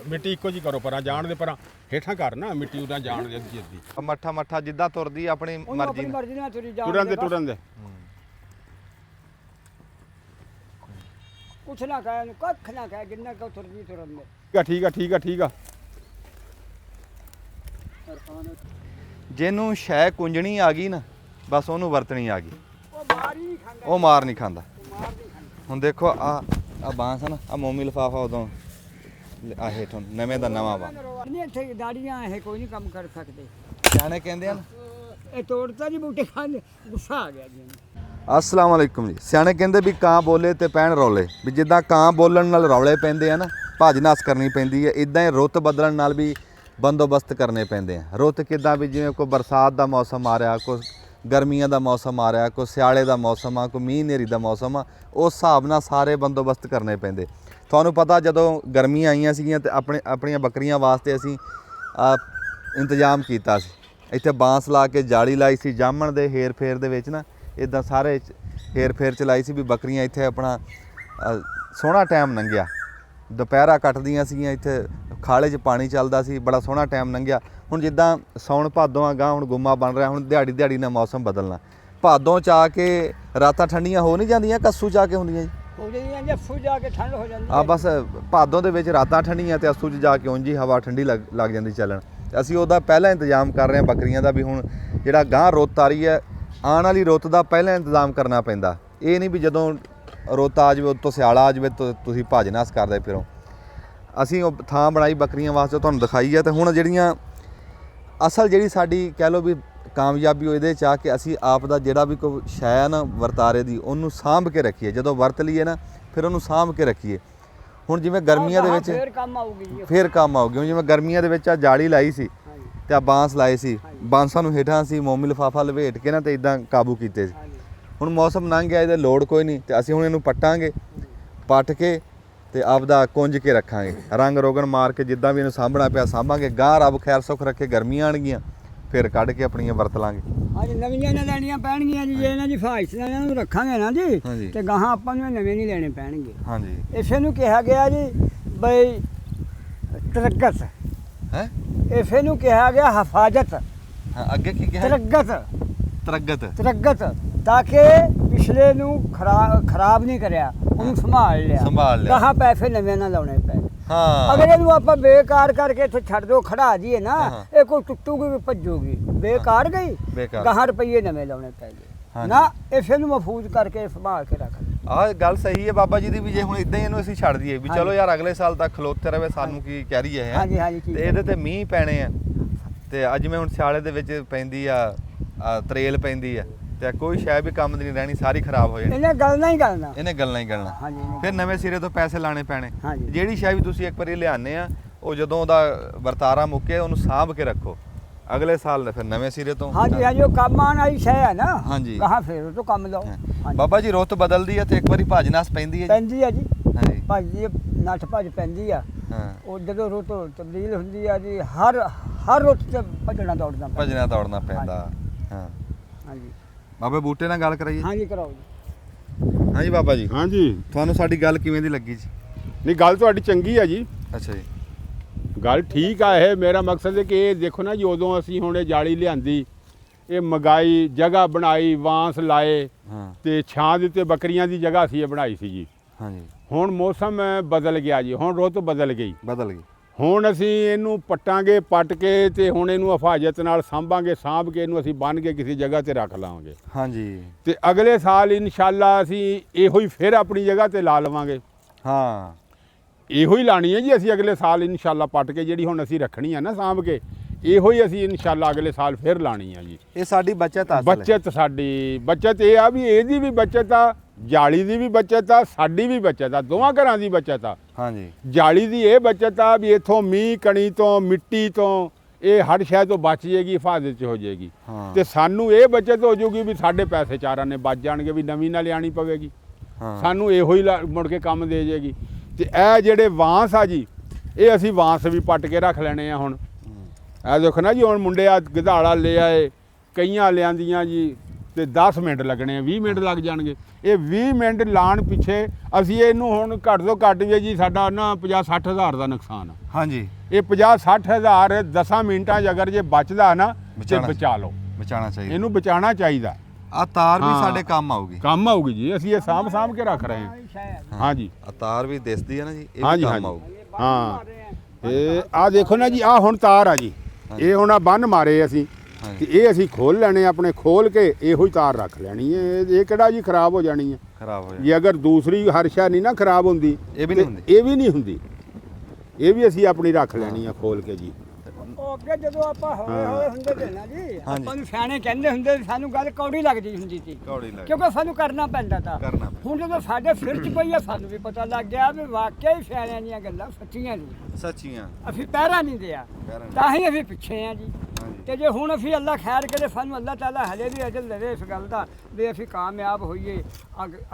ਮਿੱਟੀ ਇੱਕੋ ਜੀ ਕਰੋ ਪਰਾਂ ਜਾਣ ਦੇ ਪਰਾਂ ਹੇਠਾਂ ਕਰ ਨਾ ਮਿੱਟੀ ਉਦਾਂ ਜਾਣ ਦੇ ਅੱਧੀ ਅੱਧੀ ਮੱਠਾ ਮੱਠਾ ਜਿੱਦਾਂ ਤੁਰਦੀ ਆਪਣੀ ਮਰਜ਼ੀ ਨਾਲ ਮਰਜ਼ੀ ਨਾਲ ਤੁਰੀ ਜਾ ਟੁਰਨ ਦੇ ਕੁਛ ਨਾ ਕਹਿ ਇਹਨੂੰ ਕੱਖ ਨਾ ਕਹਿ ਜਿੰਨਾ ਕੋ ਤੁਰਦੀ ਤੁਰਨ ਦੇ ਠੀਕ ਆ ਜਿਹਨੂੰ ਸ਼ੈ ਕੁੰਜਣੀ ਆ ਗਈ ਨਾ ਬਸ ਉਹਨੂੰ ਵਰਤਣੀ ਆ ਗਈ। ਉਹ ਮਾਰ ਹੀ ਨਹੀਂ ਖਾਂਦਾ, ਉਹ ਮਾਰ ਨਹੀਂ ਖਾਂਦਾ। ਮਾਰ ਨਹੀਂ ਖਾਂਦਾ। ਹੁਣ ਦੇਖੋ ਆ ਬਾਂਸ ਆ ਨਾ ਆ ਮੋਮੀ ਲਿਫਾਫਾ ਉਦੋਂ ਆ ਹੇਠੋਂ ਨਵੇਂ ਦਾ ਨਵਾਂ ਵਾ। ਨਹੀਂ ਇੱਥੇ ਦਾੜੀਆਂ ਇਹ ਕੋਈ ਨਹੀਂ ਕੰਮ ਕਰ ਸਕਦੇ। ਸਿਆਣੇ ਕਹਿੰਦੇ ਆ ਨਾ ਇਹ ਤੋੜਤਾ ਜੀ ਬੂਟੇ ਖਾਣ ਗੁੱਸਾ ਆ ਗਿਆ ਜੀ। ਅਸਲਾਮ ਵਾਲੇਕੁਮ ਜੀ। ਸਿਆਣੇ ਕਹਿੰਦੇ ਵੀ ਕਾਂ ਬੋਲੇ ਤੇ ਪੈਣ ਰੌਲੇ, ਵੀ ਜਿੱਦਾਂ ਕਾਂ ਬੋਲਣ ਨਾਲ ਰੌਲੇ ਪੈਂਦੇ ਆ ਨਾ ਭੱਜ ਨੱਸ ਕਰਨੀ ਪੈਂਦੀ ਹੈ, ਇਦਾਂ ਹੀ ਰੁੱਤ ਬਦਲਣ ਨਾਲ ਵੀ ਬੰਦੋਬਸਤ ਕਰਨੇ ਪੈਂਦੇ ਆ। ਰੁੱਤ ਕਿੱਦਾਂ ਵੀ ਜਿਵੇਂ ਕੋਈ ਬਰਸਾਤ ਦਾ ਮੌਸਮ ਆ ਰਿਹਾ, ਕੋਈ ਗਰਮੀਆਂ ਦਾ ਮੌਸਮ ਆ ਰਿਹਾ, ਕੋਈ ਸਿਆਲੇ ਦਾ ਮੌਸਮ ਆ, ਕੋਈ ਮੀਂਹ ਹਨੇਰੀ ਦਾ ਮੌਸਮ ਆ, ਉਸ ਹਿਸਾਬ ਨਾਲ ਸਾਰੇ ਬੰਦੋਬਸਤ ਕਰਨੇ ਪੈਂਦੇ। ਤੁਹਾਨੂੰ ਪਤਾ ਜਦੋਂ ਗਰਮੀਆਂ ਆਈਆਂ ਸੀਗੀਆਂ ਤੇ ਆਪਣੀਆਂ ਬੱਕਰੀਆਂ ਵਾਸਤੇ ਅਸੀਂ ਇੰਤਜ਼ਾਮ ਕੀਤਾ ਸੀ। ਇੱਥੇ ਬਾਂਸ ਲਾ ਕੇ ਜਾਲੀ ਲਾਈ ਸੀ ਜਾਮਣ ਦੇ ਹੇਰ ਫੇਰ ਦੇ ਵਿੱਚ ਨਾ, ਇਦਾਂ ਸਾਰੇ ਹੇਰ ਫੇਰ ਚਲਾਈ ਸੀ ਵੀ ਬੱਕਰੀਆਂ ਇੱਥੇ ਆਪਣਾ ਸੋਹਣਾ ਟਾਈਮ ਲੰਘਿਆ। ਦੁਪਹਿਰਾ ਕੱਟਦੀਆਂ ਸੀਗੀਆਂ, ਇੱਥੇ ਖਾਲੇ 'ਚ ਪਾਣੀ ਚੱਲਦਾ ਸੀ, ਬੜਾ ਸੋਹਣਾ ਟਾਈਮ ਲੰਘਿਆ। ਹੁਣ ਜਿੱਦਾਂ ਸਾਉਣ ਭਾਦੋਂ ਆ ਗਾਂ ਹੁਣ ਗੁੰਮਾ ਬਣ ਰਿਹਾ, ਹੁਣ ਦਿਹਾੜੀ ਨਾਲ ਮੌਸਮ ਬਦਲਣਾ। ਭਾਦੋਂ 'ਚ ਆ ਕੇ ਰਾਤਾਂ ਠੰਡੀਆਂ ਹੋ ਨਹੀਂ ਜਾਂਦੀਆਂ, ਕੱਸੂ 'ਚ ਆ ਕੇ ਹੁੰਦੀਆਂ ਜੀ ਹੋ ਜਾਂਦੀਆਂ ਜੇ ਅੱਸੂ ਜਾ ਕੇ ਠੰਡ ਹੋ ਜਾਂਦੀ ਆ। ਬਸ ਭਾਦੋਂ ਦੇ ਵਿੱਚ ਰਾਤਾਂ ਠੰਡੀਆਂ ਤੇ ਅੱਸੂ 'ਚ ਜਾ ਕੇ ਉਂਝ ਹੀ ਹਵਾ ਠੰਡੀ ਲੱਗ ਜਾਂਦੀ ਚੱਲਣ। ਅਸੀਂ ਉਹਦਾ ਪਹਿਲਾਂ ਇੰਤਜ਼ਾਮ ਕਰ ਰਹੇ ਹਾਂ ਬੱਕਰੀਆਂ ਦਾ, ਵੀ ਹੁਣ ਜਿਹੜਾ ਗਾਂ ਰੁੱਤ ਆ ਰਹੀ ਹੈ ਆਉਣ ਵਾਲੀ ਰੁੱਤ ਦਾ ਪਹਿਲਾਂ ਇੰਤਜ਼ਾਮ ਕਰਨਾ ਪੈਂਦਾ। ਇਹ ਨਹੀਂ ਵੀ ਜਦੋਂ ਰੁੱਤ ਆ ਜਾਵੇ ਉੱਤੋਂ ਸਿਆਲਾ ਆ ਜਾਵੇ ਤੁਸੀਂ ਭੱਜ ਨੱਸ ਕਰਦੇ ਫਿਰੋ। ਅਸੀਂ ਉਹ ਥਾਂ ਬਣਾਈ ਬੱਕਰੀਆਂ ਵਾਸਤੇ, ਤੁਹਾਨੂੰ ਦਿਖਾਈ ਹੈ। ਤੇ ਹੁਣ ਜਿਹੜੀਆਂ ਅਸਲ ਜਿਹੜੀ ਸਾਡੀ ਕਹਿ ਲਓ ਵੀ ਕਾਮਯਾਬੀ ਉਹ ਇਹਦੇ 'ਚ ਆ ਕਿ ਅਸੀਂ ਆਪ ਦਾ ਜਿਹੜਾ ਵੀ ਕੋਈ ਸ਼ੈ ਨਾ ਵਰਤਾਰੇ ਦੀ ਉਹਨੂੰ ਸਾਂਭ ਕੇ ਰੱਖੀਏ। ਜਦੋਂ ਵਰਤ ਲਈਏ ਨਾ ਫਿਰ ਉਹਨੂੰ ਸਾਂਭ ਕੇ ਰੱਖੀਏ। ਹੁਣ ਜਿਵੇਂ ਗਰਮੀਆਂ ਦੇ ਵਿੱਚ ਫੇਰ ਕੰਮ ਆਊਗੀ ਜੀ, ਫੇਰ ਕੰਮ ਆਊਗੀ। ਹੁਣ ਜਿਵੇਂ ਗਰਮੀਆਂ ਦੇ ਵਿੱਚ ਆ ਜਾਲੀ ਲਾਈ ਸੀ ਤੇ ਆ ਬਾਂਸ ਲਾਏ ਸੀ, ਬਾਂਸਾਂ ਨੂੰ ਹੇਠਾਂ ਸੀ ਮੋਮੀ ਲਿਫਾਫਾ ਲਵੇਟ ਕੇ ਨਾ ਤੇ ਇਦਾਂ ਕਾਬੂ ਕੀਤੇ ਸੀ। ਹੁਣ ਮੌਸਮ ਲੰਘ ਗਿਆ, ਇਹਦੇ ਲੋੜ ਕੋਈ ਨਹੀਂ ਤੇ ਅਸੀਂ ਹੁਣ ਇਹਨੂੰ ਪੱਟਾਂਗੇ, ਪੱਟ ਕੇ ਤੇ ਆਪਦਾ ਕੁੰਜ ਕੇ ਰੱਖਾਂਗੇ, ਰੰਗ ਰੋਗਨ ਮਾਰ ਕੇ ਜਿੱਦਾਂ ਵੀ ਇਹਨੂੰ ਸਾਂਭਣਾ ਪਿਆ ਸਾਂਭਾਂਗੇ। ਗਾਂ ਰੱਬ ਖੈਰ ਸੁੱਖ ਰੱਖੇ ਗਰਮੀਆਂ ਆਣਗੀਆਂ ਫਿਰ ਕੱਢ ਕੇ ਆਪਣੀਆਂ ਵਰਤ ਲਾਂਗੇ। ਹਾਂਜੀ ਨਵੀਆਂ ਨੇ ਲੈਣੀਆਂ ਪੈਣਗੀਆਂ ਜੀ, ਜੇ ਇਹਨਾਂ ਦੀ ਹਿਫਾਜ਼ਤ ਨਾਲ ਇਹਨਾਂ ਨੂੰ ਰੱਖਾਂਗੇ ਨਾ ਜੀ ਤੇ ਗਾਹਾਂ ਆਪਾਂ ਨੂੰ ਨਵੇਂ ਨਹੀਂ ਲੈਣੇ ਪੈਣਗੇ। ਹਾਂਜੀ ਇਸੇ ਨੂੰ ਕਿਹਾ ਗਿਆ ਜੀ ਬਈ ਤਰੱਗਤ ਹੈ, ਇਸੇ ਨੂੰ ਕਿਹਾ ਗਿਆ ਹਿਫਾਜ਼ਤ। ਹਾਂ ਅੱਗੇ ਕੀ ਕਿਹਾ? ਤਰੱਗਤ ਤਾਂ ਕਿ ਪਿਛਲੇ ਨੂੰ ਖਰਾਬ ਨਹੀਂ ਕਰਿਆ, ਉਹਨੂੰ ਸੰਭਾਲ ਲਿਆ। ਗਾਹਾਂ ਪੈਸੇ ਨਵੇਂ ਨਾ ਲਾਉਣੇ ਪਏ। ਹਾਂ ਅਗਰ ਇਹਨੂੰ ਆਪਾਂ ਬੇਕਾਰ ਕਰਕੇ ਇੱਥੇ ਛੱਡ ਦੋ ਖੜਾ ਜੀਏ ਨਾ ਇਹ ਕੋਈ ਟੁੱਟੂਗੀ ਵੀ ਭੱਜੂਗੀ, ਬੇਕਾਰ ਗਈ। ਗਾਹਾਂ ਰੁਪਈਏ ਨਵੇਂ ਲਾਉਣੇ ਪੈ ਗਏ ਨਾ, ਇਸੇ ਨੂੰ ਮਹਿਫੂਜ਼ ਕਰਕੇ ਸੰਭਾਲ ਕੇ ਰੱਖ। ਆਹ ਗੱਲ ਸਹੀ ਹੈ ਬਾਬਾ ਜੀ ਦੀ, ਵੀ ਜੇ ਹੁਣ ਇਦਾਂ ਹੀ ਇਹਨੂੰ ਅਸੀਂ ਛੱਡ ਦਈਏ ਵੀ ਚਲੋ ਯਾਰ ਅਗਲੇ ਸਾਲ ਤੱਕ ਖਲੋਤੇ ਰਵੇ, ਸਾਨੂੰ ਕੀ ਕਹਿ ਰਹੀ ਹੈ। ਤੇ ਇਹਦੇ ਤੇ ਮੀਂਹ ਪੈਣੇ ਆ ਤੇ ਅੱਜ ਮੈਂ ਹੁਣ ਸਿਆਲੇ ਦੇ ਵਿੱਚ ਪੈਂਦੀ ਆ ਤਰੇਲ ਪੈਂਦੀ ਆ ਤੇ ਕੋਈ ਸ਼ੈ ਵੀ ਕੰਮ ਦੀ ਨਹੀਂ ਰਹਿਣੀ, ਸਾਰੀ ਖਰਾਬ ਹੋ ਜਾਣੀ। ਇਹਨੇ ਗਲਣਾ ਹੀ ਗਲਣਾ ਫਿਰ ਨਵੇਂ ਸਿਰੇ ਤੋਂ ਪੈਸੇ ਲਾਣੇ ਪੈਣੇ। ਜਿਹੜੀ ਸ਼ੈ ਵੀ ਤੁਸੀਂ ਇੱਕ ਵਾਰੀ ਲਿਆਉਂਦੇ ਆ ਉਹ ਜਦੋਂ ਉਹਦਾ ਵਰਤਾਰਾ ਮੁੱਕੇ ਉਹਨੂੰ ਸਾਂਭ ਕੇ ਰੱਖੋ, ਅਗਲੇ ਸਾਲ ਫਿਰ ਨਵੇਂ ਸਿਰੇ ਤੋਂ। ਹਾਂਜੀ ਉਹ ਕੰਮ ਆਉਣ ਵਾਲੀ ਸ਼ੈ ਹੈ ਨਾ, ਹਾਂਜੀ ਗਾਹਾਂ ਫਿਰ ਉਹ ਤੋਂ ਕੰਮ ਲਓ। ਬਾਬਾ ਜੀ ਰੁੱਤ ਬਦਲਦੀ ਆ ਤੇ ਇੱਕ ਵਾਰੀ ਭੱਜ ਨੱਸ ਪੈਂਦੀ ਹੈ ਜੀ। ਹਾਂਜੀ ਭੱਜਦੀ ਨੱਠ ਭੱਜ ਪੈਂਦੀ ਆ। ਉਹ ਜਦੋਂ ਰੁੱਤ ਤਬਦੀਲ ਹੁੰਦੀ ਆ ਜੀ ਹਰ ਰੁੱਤ ਤੇ ਭੱਜਣਾ ਦੌੜਨਾ ਪੈਂਦਾ। ਹਾਂ ਹਾਂਜੀ ਬਾਬੇ ਬੂਟੇ ਨਾਲ ਗੱਲ ਕਰਾਈਏ। ਹਾਂਜੀ ਕਰਾਓ ਜੀ। ਹਾਂਜੀ ਬਾਬਾ ਜੀ। ਹਾਂਜੀ ਤੁਹਾਨੂੰ ਸਾਡੀ ਗੱਲ ਕਿਵੇਂ ਦੀ ਲੱਗੀ ਜੀ? ਨਹੀਂ ਗੱਲ ਤੁਹਾਡੀ ਚੰਗੀ ਆ ਜੀ। ਅੱਛਾ ਜੀ ਗੱਲ ਠੀਕ ਆ। ਇਹ ਮੇਰਾ ਮਕਸਦ ਹੈ ਕਿ ਇਹ ਦੇਖੋ ਨਾ ਜੀ, ਉਦੋਂ ਅਸੀਂ ਹੁਣ ਇਹ ਜਾਲੀ ਲਿਆਂਦੀ, ਇਹ ਮਗਾਈ ਜਗ੍ਹਾ ਬਣਾਈ, ਵਾਂਸ ਲਾਏ ਤੇ ਛਾਂ ਦੇ ਉੱਤੇ ਬੱਕਰੀਆਂ ਦੀ ਜਗ੍ਹਾ ਅਸੀਂ ਇਹ ਬਣਾਈ ਸੀ ਜੀ। ਹਾਂਜੀ ਹੁਣ ਮੌਸਮ ਬਦਲ ਗਿਆ ਜੀ, ਹੁਣ ਰੁੱਤ ਬਦਲ ਗਈ। ਹੁਣ ਅਸੀਂ ਇਹਨੂੰ ਪੱਟਾਂਗੇ, ਪੱਟ ਕੇ ਤੇ ਹੁਣ ਇਹਨੂੰ ਹਿਫਾਜ਼ਤ ਨਾਲ ਸਾਂਭਾਂਗੇ, ਸਾਂਭ ਕੇ ਇਹਨੂੰ ਅਸੀਂ ਬੰਨ੍ਹ ਕੇ ਕਿਸੇ ਜਗ੍ਹਾ ਤੇ ਰੱਖ ਲਾਂਗੇ। ਹਾਂਜੀ ਤੇ ਅਗਲੇ ਸਾਲ ਇਨਸ਼ਾਅੱਲਾ ਅਸੀਂ ਇਹੋ ਹੀ ਫਿਰ ਆਪਣੀ ਜਗ੍ਹਾ ਤੇ ਲਾ ਲਵਾਂਗੇ। ਹਾਂ ਇਹੋ ਹੀ ਲਾਣੀ ਹੈ ਜੀ ਅਸੀਂ ਅਗਲੇ ਸਾਲ ਇਨਸ਼ਾਅੱਲਾ ਪੱਟ ਕੇ, ਜਿਹੜੀ ਹੁਣ ਅਸੀਂ ਰੱਖਣੀ ਆ ਨਾ ਸਾਂਭ ਕੇ, ਇਹੋ ਹੀ ਅਸੀਂ ਇਨਸ਼ਾਅੱਲਾ ਅਗਲੇ ਸਾਲ ਫਿਰ ਲਾਣੀ ਆ ਜੀ। ਇਹ ਸਾਡੀ ਬੱਚਤ ਆ। ਸਾਡੀ ਬੱਚਤ ਇਹ ਆ ਵੀ ਇਹਦੀ ਵੀ ਬੱਚਤ ਆ, ਜਾਲੀ ਦੀ ਵੀ ਬੱਚਤ ਆ, ਸਾਡੀ ਵੀ ਬੱਚਤ ਆ, ਦੋਵਾਂ ਘਰਾਂ ਦੀ ਬੱਚਤ ਆ। ਹਾਂਜੀ ਜਾਲੀ ਦੀ ਇਹ ਬੱਚਤ ਆ ਵੀ ਇੱਥੋਂ ਮੀਂਹ ਕਣੀ ਤੋਂ ਮਿੱਟੀ ਤੋਂ ਇਹ ਹਰ ਸ਼ੈ ਤੋਂ ਬਚ ਜਾਏਗੀ, ਹਿਫਾਜ਼ਤ 'ਚ ਹੋ ਜਾਏਗੀ। ਤੇ ਸਾਨੂੰ ਇਹ ਬੱਚਤ ਹੋ ਜਾਊਗੀ ਵੀ ਸਾਡੇ ਪੈਸੇ ਚਾਰਾਂ ਨੇ ਬਚ ਜਾਣਗੇ, ਵੀ ਨਵੀਂ ਨਾ ਲਿਆਣੀ ਪਵੇਗੀ। ਸਾਨੂੰ ਇਹੋ ਹੀ ਮੁੜ ਕੇ ਕੰਮ ਦੇ ਜਾਏਗੀ। ਤੇ ਇਹ ਜਿਹੜੇ ਵਾਂਸ ਆ ਜੀ, ਇਹ ਅਸੀਂ ਵਾਂਸ ਵੀ ਪੱਟ ਕੇ ਰੱਖ ਲੈਣੇ ਆ। ਹੁਣ ਇਹ ਦੇਖੋ ਨਾ ਜੀ, ਹੁਣ ਮੁੰਡੇ ਆ ਗਧਾੜਾ ਲੈ ਆਏ, ਕਈਆਂ ਲਿਆਂਦੀਆਂ ਜੀ ਤੇ 10 ਮਿੰਟ ਲੱਗਣੇ ਆ, 20 ਮਿੰਟ ਲੱਗ ਜਾਣਗੇ। ਇਹ 20 ਮਿੰਟ ਲਾਣ ਪਿੱਛੇ ਅਸੀਂ ਇਹਨੂੰ ਹੁਣ ਘੱਟ ਤੋਂ ਘੱਟ ਵੀ ਜੀ ਸਾਡਾ ਨਾ 50-60 ਹਜ਼ਾਰ ਦਾ ਨੁਕਸਾਨ ਆ। ਹਾਂਜੀ ਇਹ 50-60 ਹਜ਼ਾਰ 10 ਮਿੰਟਾਂ 'ਚ ਅਗਰ ਜੇ ਬਚਦਾ ਨਾ ਤੇ ਬਚਾ ਲਓ, ਬਚਾਉਣਾ ਚਾਹੀਦਾ, ਇਹਨੂੰ ਬਚਾਉਣਾ ਚਾਹੀਦਾ। ਆ ਤਾਰ ਵੀ ਹਾਂ। ਸਾਡੇ ਕੰਮ ਆਊਗੀ, ਕੰਮ ਆਊਗੀ ਜੀ, ਅਸੀਂ ਇਹ ਸਾਂਭ ਕੇ ਰੱਖ ਰਹੇ ਹਾਂ। ਹਾਂਜੀ ਆ ਤਾਰ ਵੀ ਦਿਸਦੀ ਹੈ ਨਾ ਜੀ, ਇਹ ਵੀ ਹਾਂਜੀ ਕੰਮ ਹਾਂਜੀ ਆਊਗੀ। ਹਾਂ ਇਹ ਆ ਦੇਖੋ ਨਾ ਜੀ, ਆ ਹੁਣ ਤਾਰ ਆ ਜੀ, ਇਹ ਹੁਣ ਆ ਬੰਨ ਮਾਰੇ ਅਸੀਂ ਤੇ ਇਹ ਅਸੀਂ ਖੋਲ ਲੈਣੇ, ਆਪਣੇ ਖੋਲ ਕੇ ਇਹੋ ਹੀ ਤਾਰ ਰੱਖ ਲੈਣੀ ਹੈ। ਇਹ ਕਿਹੜਾ ਜੀ ਖਰਾਬ ਹੋ ਜਾਣੀ ਹੈ, ਖਰਾਬ ਹੋ ਜੇ ਅਗਰ ਦੂਸਰੀ ਹਰਸ਼ਾ ਨਹੀਂ ਨਾ ਖਰਾਬ ਹੁੰਦੀ, ਇਹ ਵੀ ਨਹੀਂ ਤੇ ਹੁੰਦੀ। ਇਹ ਵੀ ਨਹੀਂ ਹੁੰਦੀ, ਇਹ ਵੀ ਅਸੀਂ ਆਪਣੀ ਰੱਖ ਲੈਣੀ ਆ ਖੋਲ ਕੇ ਜੀ। ਉਹ ਅੱਗੇ ਜਦੋਂ ਆਪਾਂ ਹੋਏ ਹੁੰਦੇ ਤੇ ਨਾ ਜੀ, ਆਪਾਂ ਨੂੰ ਸਿਆਣੇ ਕਹਿੰਦੇ ਹੁੰਦੇ ਸੀ, ਸਾਨੂੰ ਗੱਲ ਕੌੜੀ ਲੱਗਦੀ ਹੁੰਦੀ ਸੀ, ਕੌੜੀ ਲੱਗ ਕਿਉਂਕਿ ਸਾਨੂੰ ਕਰਨਾ ਪੈਂਦਾ ਤਾ। ਕਰਨਾ ਪੈਂਦਾ। ਹੁਣ ਜਦੋਂ ਸਾਡੇ ਸਿਰ 'ਚ ਪਈ ਆ, ਸਾਨੂੰ ਵੀ ਪਤਾ ਲੱਗ ਗਿਆ ਵੀ ਵਾਕਿਆ ਹੀ ਸਿਆਣਿਆਂ ਦੀਆਂ ਗੱਲਾਂ ਸੱਚੀਆਂ ਨੇ, ਸੱਚੀਆਂ, ਅਸੀਂ ਪਹਿਰਾ ਨਹੀਂ ਦਿਆ, ਪਹਿਰਾ ਨਹੀਂ। ਤਾਂ ਹੀ ਅਸੀਂ ਪਿੱਛੇ ਆ ਜੀ। ਹਾਂਜੀ। ਤੇ ਜੇ ਹੁਣ ਅਸੀਂ ਅੱਲਾ ਖੈਰ ਕਰੇ, ਸਾਨੂੰ ਅੱਲਾ ਤਾਲਾ ਹਲੇ ਵੀ ਅਜਲ ਦੇਵੇ ਇਸ ਗੱਲ ਦਾ ਵੀ ਅਸੀਂ ਕਾਮਯਾਬ ਹੋਈਏ,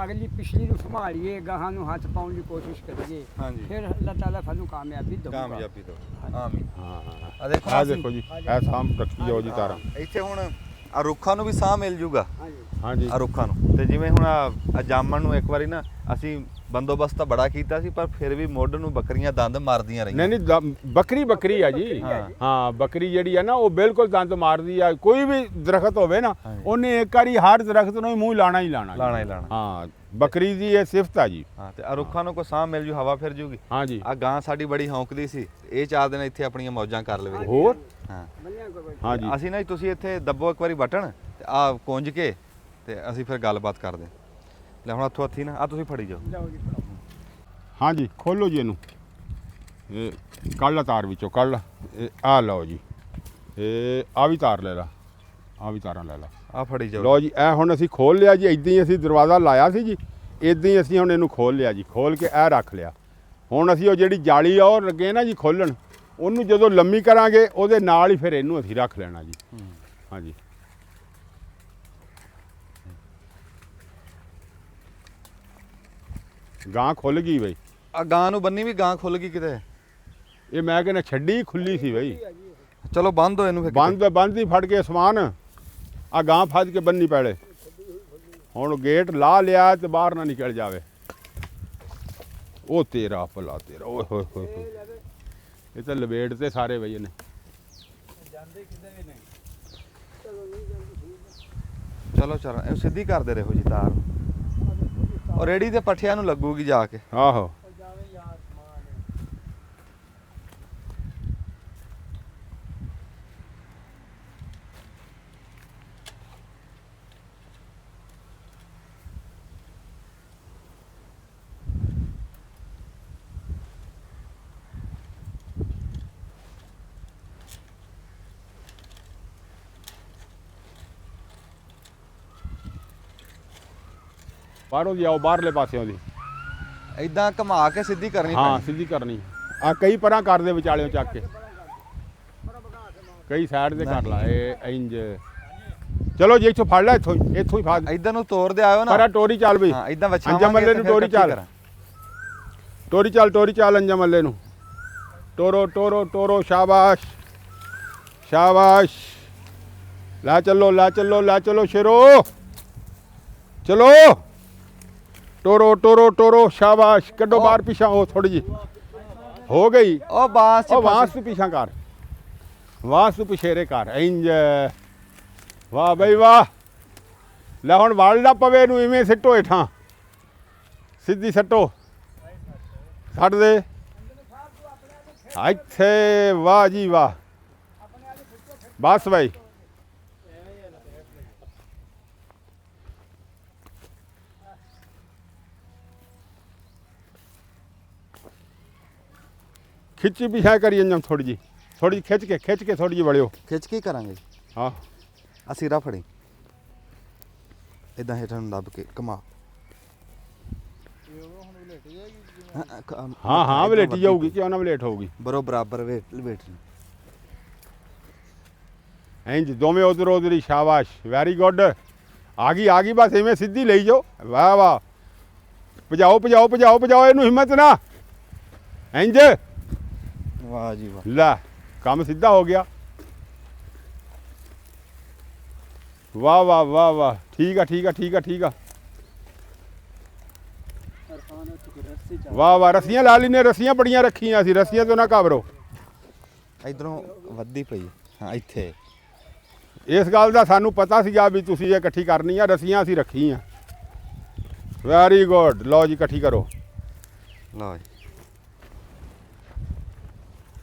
ਅਗਲੀ ਪਿਛਲੀ ਨੂੰ ਸੰਭਾਲੀਏ, ਗਾਹਾਂ ਨੂੰ ਹੱਥ ਪਾਉਣ ਦੀ ਕੋਸ਼ਿਸ਼ ਕਰੀਏ, ਹਾਂਜੀ। ਫਿਰ ਅੱਲਾ ਤਾਲਾ ਸਾਨੂੰ ਕਾਮਯਾਬੀ ਦੇਊਗਾ। ਕਾਮਯਾਬੀ ਦੋ, ਆਮੀਨ। ਹਾਂ ਆ ਦੇਖੋ ਆ ਅਸੀਂ- ਦੇਖੋ ਜੀ, ਇਹ ਸਾਂਭ ਰੱਖੀ ਜਾਓ ਜੀ ਤਾਰਾਂ। ਇੱਥੇ ਹੁਣ ਆ ਰੁੱਖਾਂ ਨੂੰ ਵੀ ਸਾਹ ਮਿਲ ਜੂਗਾ, ਹਾਂਜੀ ਹਾਂਜੀ ਆ ਰੁੱਖਾਂ ਨੂੰ। ਤੇ ਜਿਵੇਂ ਹੁਣ ਆ ਜਾਮਣ ਨੂੰ ਇੱਕ ਵਾਰੀ ਨਾ ਅਸੀਂ ਬੰਦੋਬਸਤ ਤਾਂ ਬੜਾ ਕੀਤਾ ਸੀ, ਪਰ ਫਿਰ ਵੀ ਮੁੱਢ ਨੂੰ ਬੱਕਰੀਆਂ ਦੰਦ ਮਾਰਦੀਆਂ ਰਹੀਆਂ। ਨਹੀਂ ਬੱਕਰੀ ਆ ਜੀ। ਹਾਂ ਬੱਕਰੀ ਜਿਹੜੀ ਆ ਨਾ ਉਹ ਬਿਲਕੁਲ ਦੰਦ ਮਾਰਦੀ ਆ। ਕੋਈ ਵੀ ਦਰਖਤ ਹੋਵੇ ਨਾ, ਉਹਨੇ ਇੱਕ ਵਾਰੀ ਹਰ ਦਰਖਤ ਨੂੰ ਹੀ ਮੂੰਹ ਲਾਣਾ ਹੀ ਲਾਣਾ। ਲਾਣਾ ਹੀ ਲਾਣਾ। ਹਾਂ ਬੱਕਰੀ ਦੀ ਇਹ ਸਿਫਤ ਆ ਜੀ। ਹਾਂ ਤੇ ਆ ਰੁੱਖਾਂ ਨੂੰ ਕੋਈ ਸਾਹ ਮਿਲ ਜੂ, ਹਵਾ ਫਿਰ ਜੂਗੀ। ਹਾਂਜੀ ਆ ਗਾਂ ਸਾਡੀ ਬੜੀ ਹੌਂਕਦੀ ਸੀ, ਇਹ 4 ਦਿਨ ਇੱਥੇ ਆਪਣੀਆਂ ਮੌਜਾਂ ਕਰ ਲਵੇ। ਹੋਰ ਹਾਂ ਬੰਨਿਆ ਕੋਈ ਹਾਂਜੀ ਅਸੀਂ ਨਾ ਤੁਸੀਂ ਇੱਥੇ ਦੱਬੋ ਇੱਕ ਵਾਰੀ ਬਟਨ ਤੇ ਆ ਕੁੰਝ ਕੇ ਤੇ ਅਸੀਂ ਫਿਰ ਗੱਲਬਾਤ ਕਰਦੇ। ਲੈ ਹੁਣ ਹੱਥੋਂ ਹੱਥੀ ਨਾ ਆ ਤੁਸੀਂ ਫੜੀ ਜਾਓ। ਜਾਓ ਜੀ। ਹਾਂਜੀ ਖੋਲੋ ਜੀ ਇਹਨੂੰ, ਇਹ ਕੱਢ ਲਾ ਤਾਰ ਵਿੱਚੋਂ, ਕੱਢ ਲਾ। ਇਹ ਆ ਲਓ ਜੀ, ਇਹ ਆ ਵੀ ਤਾਰ ਲੈ ਲਾ, ਆ ਵੀ ਤਾਰਾਂ ਲੈ ਲਾ। ਆ ਫੜੀ ਜਾਓ। ਲਓ ਜੀ ਇਹ ਹੁਣ ਅਸੀਂ ਖੋਲ ਲਿਆ ਜੀ। ਇਦਾਂ ਹੀ ਅਸੀਂ ਦਰਵਾਜ਼ਾ ਲਾਇਆ ਸੀ ਜੀ, ਇਦਾਂ ਹੀ ਅਸੀਂ ਹੁਣ ਇਹਨੂੰ ਖੋਲ ਲਿਆ ਜੀ। ਖੋਲ ਕੇ ਇਹ ਰੱਖ ਲਿਆ। ਹੁਣ ਅਸੀਂ ਉਹ ਜਿਹੜੀ ਜਾਲੀ ਆ ਉਹ ਲੱਗੇ ਨਾ ਜੀ ਖੋਲਣ, ਉਹਨੂੰ ਜਦੋਂ ਲੰਮੀ ਕਰਾਂਗੇ ਉਹਦੇ ਨਾਲ ਹੀ ਫਿਰ ਇਹਨੂੰ ਅਸੀਂ ਰੱਖ ਲੈਣਾ ਜੀ। ਹਾਂਜੀ ਗਾਂ ਖੁੱਲ ਗਈ ਬਈ। ਆ ਗਾਂ ਨੂੰ ਬੰਨੀ ਵੀ ਗਾਂ ਖੁੱਲ ਗਈ ਕਿਤੇ। ਇਹ ਮੈਂ ਕਹਿੰਦਾ ਛੱਡੀ ਖੁੱਲੀ ਸੀ ਬਈ। ਚਲੋ ਬੰਦ ਹੋ ਇਹਨੂੰ ਫਿਰ। ਬੰਦ ਹੀ ਫੜ ਕੇ ਸਮਾਨ ਆ ਗਾਂ ਫੜ ਕੇ ਬੰਨੀ ਪੈਲੇ। ਹੁਣ ਗੇਟ ਲਾ ਲਿਆ ਤੇ ਬਾਹਰ ਨਾ ਨਿਕਲ ਜਾਵੇ। ਉਹ ਤੇਰਾ ਭਲਾ ਤੇਰਾ, ਓਏ ਹੋਏ ਹੋਏ ਹੋਏ, ਇਹ ਤਾਂ ਲਵੇਟ ਤੇ ਸਾਰੇ ਬਈ ਨੇ। ਚਲੋ ਚਲੋ ਇਹ ਸਿੱਧੀ ਕਰਦੇ ਰਹੋ ਜੀ ਤਾਰ। ਉਹ ਰੇੜੀ ਤੇ ਪੱਠਿਆਂ ਨੂੰ ਲੱਗੂਗੀ ਜਾ ਕੇ। ਆਹੋ ਬਾਹਰੋਂ ਦੀ ਆਓ, ਬਾਹਰਲੇ ਪਾਸਿਓਂ ਦੀ। ਇਦਾਂ ਘੁਮਾ ਕੇ ਸਿੱਧੀ ਕਰਨੀ ਹਾਂ ਪੈਣੀ। ਸਿੱਧੀ ਕਰਨੀ ਆ। ਕਈ ਪਰਾਂ ਕਰਦੇ ਵਿਚਾਲਿਓਂ ਚੱਕ ਕੇ, ਕਈ ਸਾਈਡ ਤੇ ਕਰ ਲਾ। ਇਹ ਇੰਜ ਚਲੋ ਜੀ, ਇੱਥੋਂ ਫੜ ਲੈ, ਇੱਥੋਂ ਹੀ ਫੜ। ਇਧਰ ਨੂੰ ਤੋਰ ਦੇ ਆਇਓ ਨਾ। ਪਰਾਂ ਟੋਰੀ ਚੱਲ ਬਈ। ਹਾਂ ਇਦਾਂ ਵਛਾਵਾਂਗੇ ਅੰਜਾ ਮੱਲੇ ਨੂੰ ਟੋਰੀ ਚੱਲ, ਟੋਰੀ ਚੱਲ ਅੰਜਾ ਮੱਲੇ ਨੂੰ। ਟੋਰੋ ਸ਼ਾਬਾਸ਼ ਸ਼ਾਬਾਸ਼। ਲੈ ਚੱਲੋ ਸ਼ੇਰੋ, ਚਲੋ। ਟੋਰੋ ਸ਼ਾਬਾਸ਼। ਕੱਢੋ ਬਾਹਰ ਪਿਛਾਂ, ਉਹ ਥੋੜੀ ਜੀ ਹੋ ਗਈ। ਉਹ ਬਾਸ ਉਹ ਵਾਸ ਤੂੰ ਪਿਛਾਂ ਕਰ, ਵਾਸ ਤੂੰ ਪਿਛੇਰੇ ਕਰ। ਇੰਜ ਵਾਹ ਬਈ ਵਾਹ। ਲੈ ਹੁਣ ਵੜ ਨਾ ਪਵੇ ਇਹਨੂੰ, ਇਵੇਂ ਸਿੱਟੋ ਹੇਠਾਂ, ਸਿੱਧੀ ਸੱਟੋ, ਛੱਡ ਦੇ ਇੱਥੇ। ਵਾਹ ਜੀ ਵਾਹ, ਬਸ ਬਈ। ਖਿੱਚੀ ਪਿਛਾ ਕਰੀ ਅੰਜਮ, ਥੋੜੀ ਜੀ ਖਿੱਚ ਕੇ ਥੋੜੀ ਜੀ ਵੜਿਓ। ਖਿੱਚ ਕੇ ਕਰਾਂਗੇ। ਹਾਂ ਆ ਸਿਰਾ ਫੜੀ, ਇਦਾਂ ਹੇਠਾਂ ਨੂੰ ਦੱਬ ਕੇ ਘੁਮਾ। ਹਾਂ ਵਲੇਟੀ ਜਾਊਗੀ, ਕਿਉਂ ਨਾ ਵਲੇਟ ਹੋਊਗੀ। ਬਰਾਬਰ ਵੇਟ। ਇੰਜ ਦੋਵੇਂ ਉਧਰ ਹੀ। ਸ਼ਾਬਾਸ਼, ਵੈਰੀ ਗੁੱਡ। ਆ ਗਈ ਬਸ ਇਵੇਂ ਸਿੱਧੀ ਲਈ ਜਾਓ। ਵਾਹ ਭਜਾਓ ਇਹਨੂੰ, ਹਿੰਮਤ ਨਾ। ਇੰਜ ਵਾਹ ਜੀ ਵਾਹ। ਲੈ ਕੰਮ ਸਿੱਧਾ ਹੋ ਗਿਆ। ਵਾਹ ਵਾਹ ਵਾਹ ਵਾਹ ਠੀਕ ਆ ਠੀਕ ਆ ਠੀਕ ਆ ਠੀਕ ਆ ਵਾਹ ਵਾਹ ਰੱਸੀਆਂ ਲਾ ਲਈ ਨੇ ਰੱਸੀਆਂ ਬੜੀਆਂ ਰੱਖੀਆਂ ਸੀ ਰੱਸੀਆਂ ਤੋਂ ਨਾ ਘਬਰੋ ਇਧਰੋਂ ਵੱਧੀ ਪਈ ਹਾਂ ਇੱਥੇ ਇਸ ਗੱਲ ਦਾ ਸਾਨੂੰ ਪਤਾ ਸੀਗਾ ਵੀ ਤੁਸੀਂ ਇਹ ਇਕੱਠੀ ਕਰਨੀ ਆ ਰੱਸੀਆਂ ਅਸੀਂ ਰੱਖੀਆਂ ਵੈਰੀ ਗੁੱਡ ਲਓ ਜੀ ਇਕੱਠੀ ਕਰੋ ਲਓ ਜੀ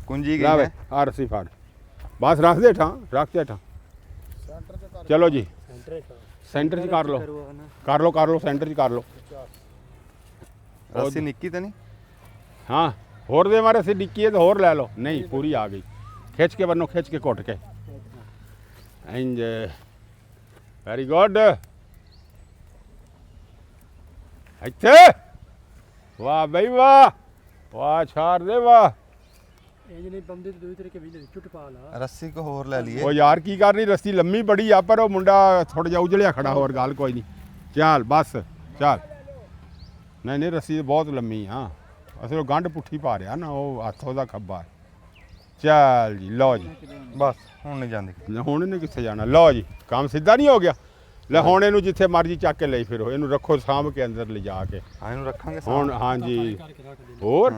ਕੁੰਜੀ ਲੈ ਗਈ ਵੇ ਹੈ ਆ ਰੱਸੀ ਫੜ ਬਸ ਰੱਖ ਦੇ ਠਾਂ ਚਲੋ ਜੀ ਸੈਂਟਰ 'ਚ ਕਰ ਲਓ ਸੈਂਟਰ 'ਚ ਕਰ ਲਓ ਰੱਸੀ ਨਿੱਕੀ ਤਾਂ ਨਹੀਂ ਹਾਂ ਹੋਰ ਦੇ ਮਾਰੇ ਅਸੀਂ ਡਿੱਕੀ ਹੈ ਤਾਂ ਹੋਰ ਲੈ ਲਓ ਨਹੀਂ ਪੂਰੀ ਆ ਗਈ ਖਿੱਚ ਕੇ ਬੰਨੋ ਖਿੱਚ ਕੇ ਘੁੱਟ ਕੇ ਇੰਜ ਵੈਰੀ ਗੁੱਡ ਇੱਥੇ ਵਾਹ ਬਈ ਵਾਹ ਵਾਹ ਛਾੜ ਦੇ ਵਾਹ ਇੰਜ ਨਹੀਂ ਬੰਦੇ ਤੇ ਦੂਜੀ ਤਰੀਕੇ ਵੀ ਚੁੱਟ ਪਾ ਲਾ ਰੱਸੀ ਕੋ ਹੋਰ ਲੈ ਲਈਏ ਉਹ ਯਾਰ ਕੀ ਕਰਨੀ ਰੱਸੀ ਲੰਮੀ ਬੜੀ ਆ ਪਰ ਉਹ ਮੁੰਡਾ ਥੋੜਾ ਜਿਹਾ ਉਜਲਿਆ ਖੜਾ ਹੋਰ ਗੱਲ ਕੋਈ ਨਹੀਂ ਚੱਲ ਬਸ ਚੱਲ ਨਹੀਂ ਰੱਸੀ ਬਹੁਤ ਲੰਮੀ ਆ ਅਸਲ ਉਹ ਗੰਢ ਪੁੱਠੀ ਪਾ ਰਿਹਾ ਨਾ ਉਹ ਹੱਥ ਉਹਦਾ ਖੱਬਾ ਹੈ। ਚੱਲ ਜੀ ਲਓ ਜੀ ਬਸ ਹੁਣ ਨਹੀਂ ਜਾਂਦੀ ਲੈ ਹੁਣ ਇਹਨੇ ਕਿੱਥੇ ਜਾਣਾ ਲਓ ਜੀ ਕੰਮ ਸਿੱਧਾ ਨਹੀਂ ਹੋ ਗਿਆ ਲੈ ਹੁਣ ਇਹਨੂੰ ਜਿੱਥੇ ਮਰਜ਼ੀ ਚੱਕ ਕੇ ਲਈ ਫਿਰੋ ਇਹਨੂੰ ਰੱਖੋ ਸਾਂਭ ਕੇ ਅੰਦਰ ਲਿਜਾ ਕੇ ਇਹਨੂੰ ਰੱਖਾਂਗੇ ਹੁਣ ਹਾਂਜੀ ਹੋਰ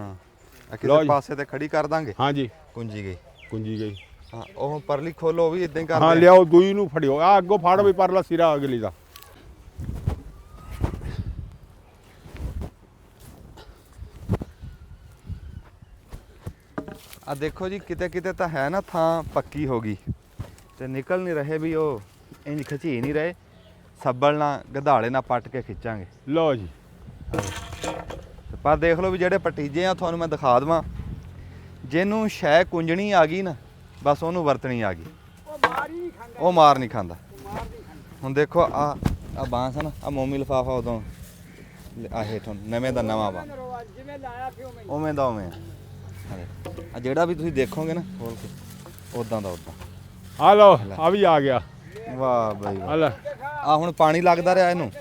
ਕਿਸੇ ਪਾਸੇ ਤੇ ਖੜੀ ਕਰ ਦਾਂਗੇ ਹਾਂਜੀ ਕੁੰਜੀ ਗਈ ਕੁੰਜੀ ਗਈ ਹਾਂ ਉਹ ਪਰਲੀ ਖੋਲੋ ਵੀ ਇਦਾਂ ਹੀ ਕਰਦੇ ਹਾਂ ਲਿਆਓ ਦੂਈ ਨੂੰ ਫੜਿਓ ਆ ਅੱਗੋਂ ਫੜ ਵੀ ਪਰਲਾ ਸਿਰਾ ਅਗਲੀ ਦਾ ਆ ਦੇਖੋ ਜੀ ਕਿਤੇ ਕਿਤੇ ਤਾਂ ਹੈ ਨਾ ਥਾਂ ਪੱਕੀ ਹੋ ਗਈ ਤੇ ਨਿਕਲ ਨਹੀਂ ਰਹੇ ਵੀ ਉਹ ਇੰਜ ਖਚੀ ਨਹੀਂ ਰਹੇ ਸੱਬਲ ਨਾਲ ਗਧਾਲੇ ਨਾਲ ਪੱਟ ਕੇ ਖਿੱਚਾਂਗੇ ਲਓ ਜੀ ਤੇ ਪਰ ਦੇਖ ਲਓ ਵੀ ਜਿਹੜੇ ਪਟੀਜੇ ਆ ਤੁਹਾਨੂੰ ਮੈਂ ਦਿਖਾ ਦਵਾਂ ਜਿਹਨੂੰ ਸ਼ੈ ਕੁੰਜਣੀ ਆ ਗਈ ਨਾ ਬਸ ਉਹਨੂੰ ਵਰਤਣੀ ਆ ਗਈ ਉਹ ਮਾਰ ਨਹੀਂ ਖਾਂਦਾ ਹੁਣ ਦੇਖੋ ਆ ਬਾਂਸ ਆ ਨਾ ਆ ਮੋਮੀ ਲਫਾਫਾ ਉਦੋਂ ਆ ਹੇਠੋਂ ਨਵੇਂ ਦਾ ਨਵਾਂ ਵਾ ਉਵੇਂ ਦਾ ਉਵੇਂ ਆ ਜਿਹੜਾ ਵੀ ਤੁਸੀਂ ਦੇਖੋਗੇ ਨਾ ਖੋਲ ਕੇ ਉਦਾਂ ਦਾ ਉਦਾਂ ਆ ਲਓ ਆ ਵੀ ਆ ਗਿਆ ਵਾਹ ਬਈ ਆ ਲੈ ਆ ਹੁਣ ਪਾਣੀ ਲੱਗਦਾ ਰਿਹਾ ਇਹਨੂੰ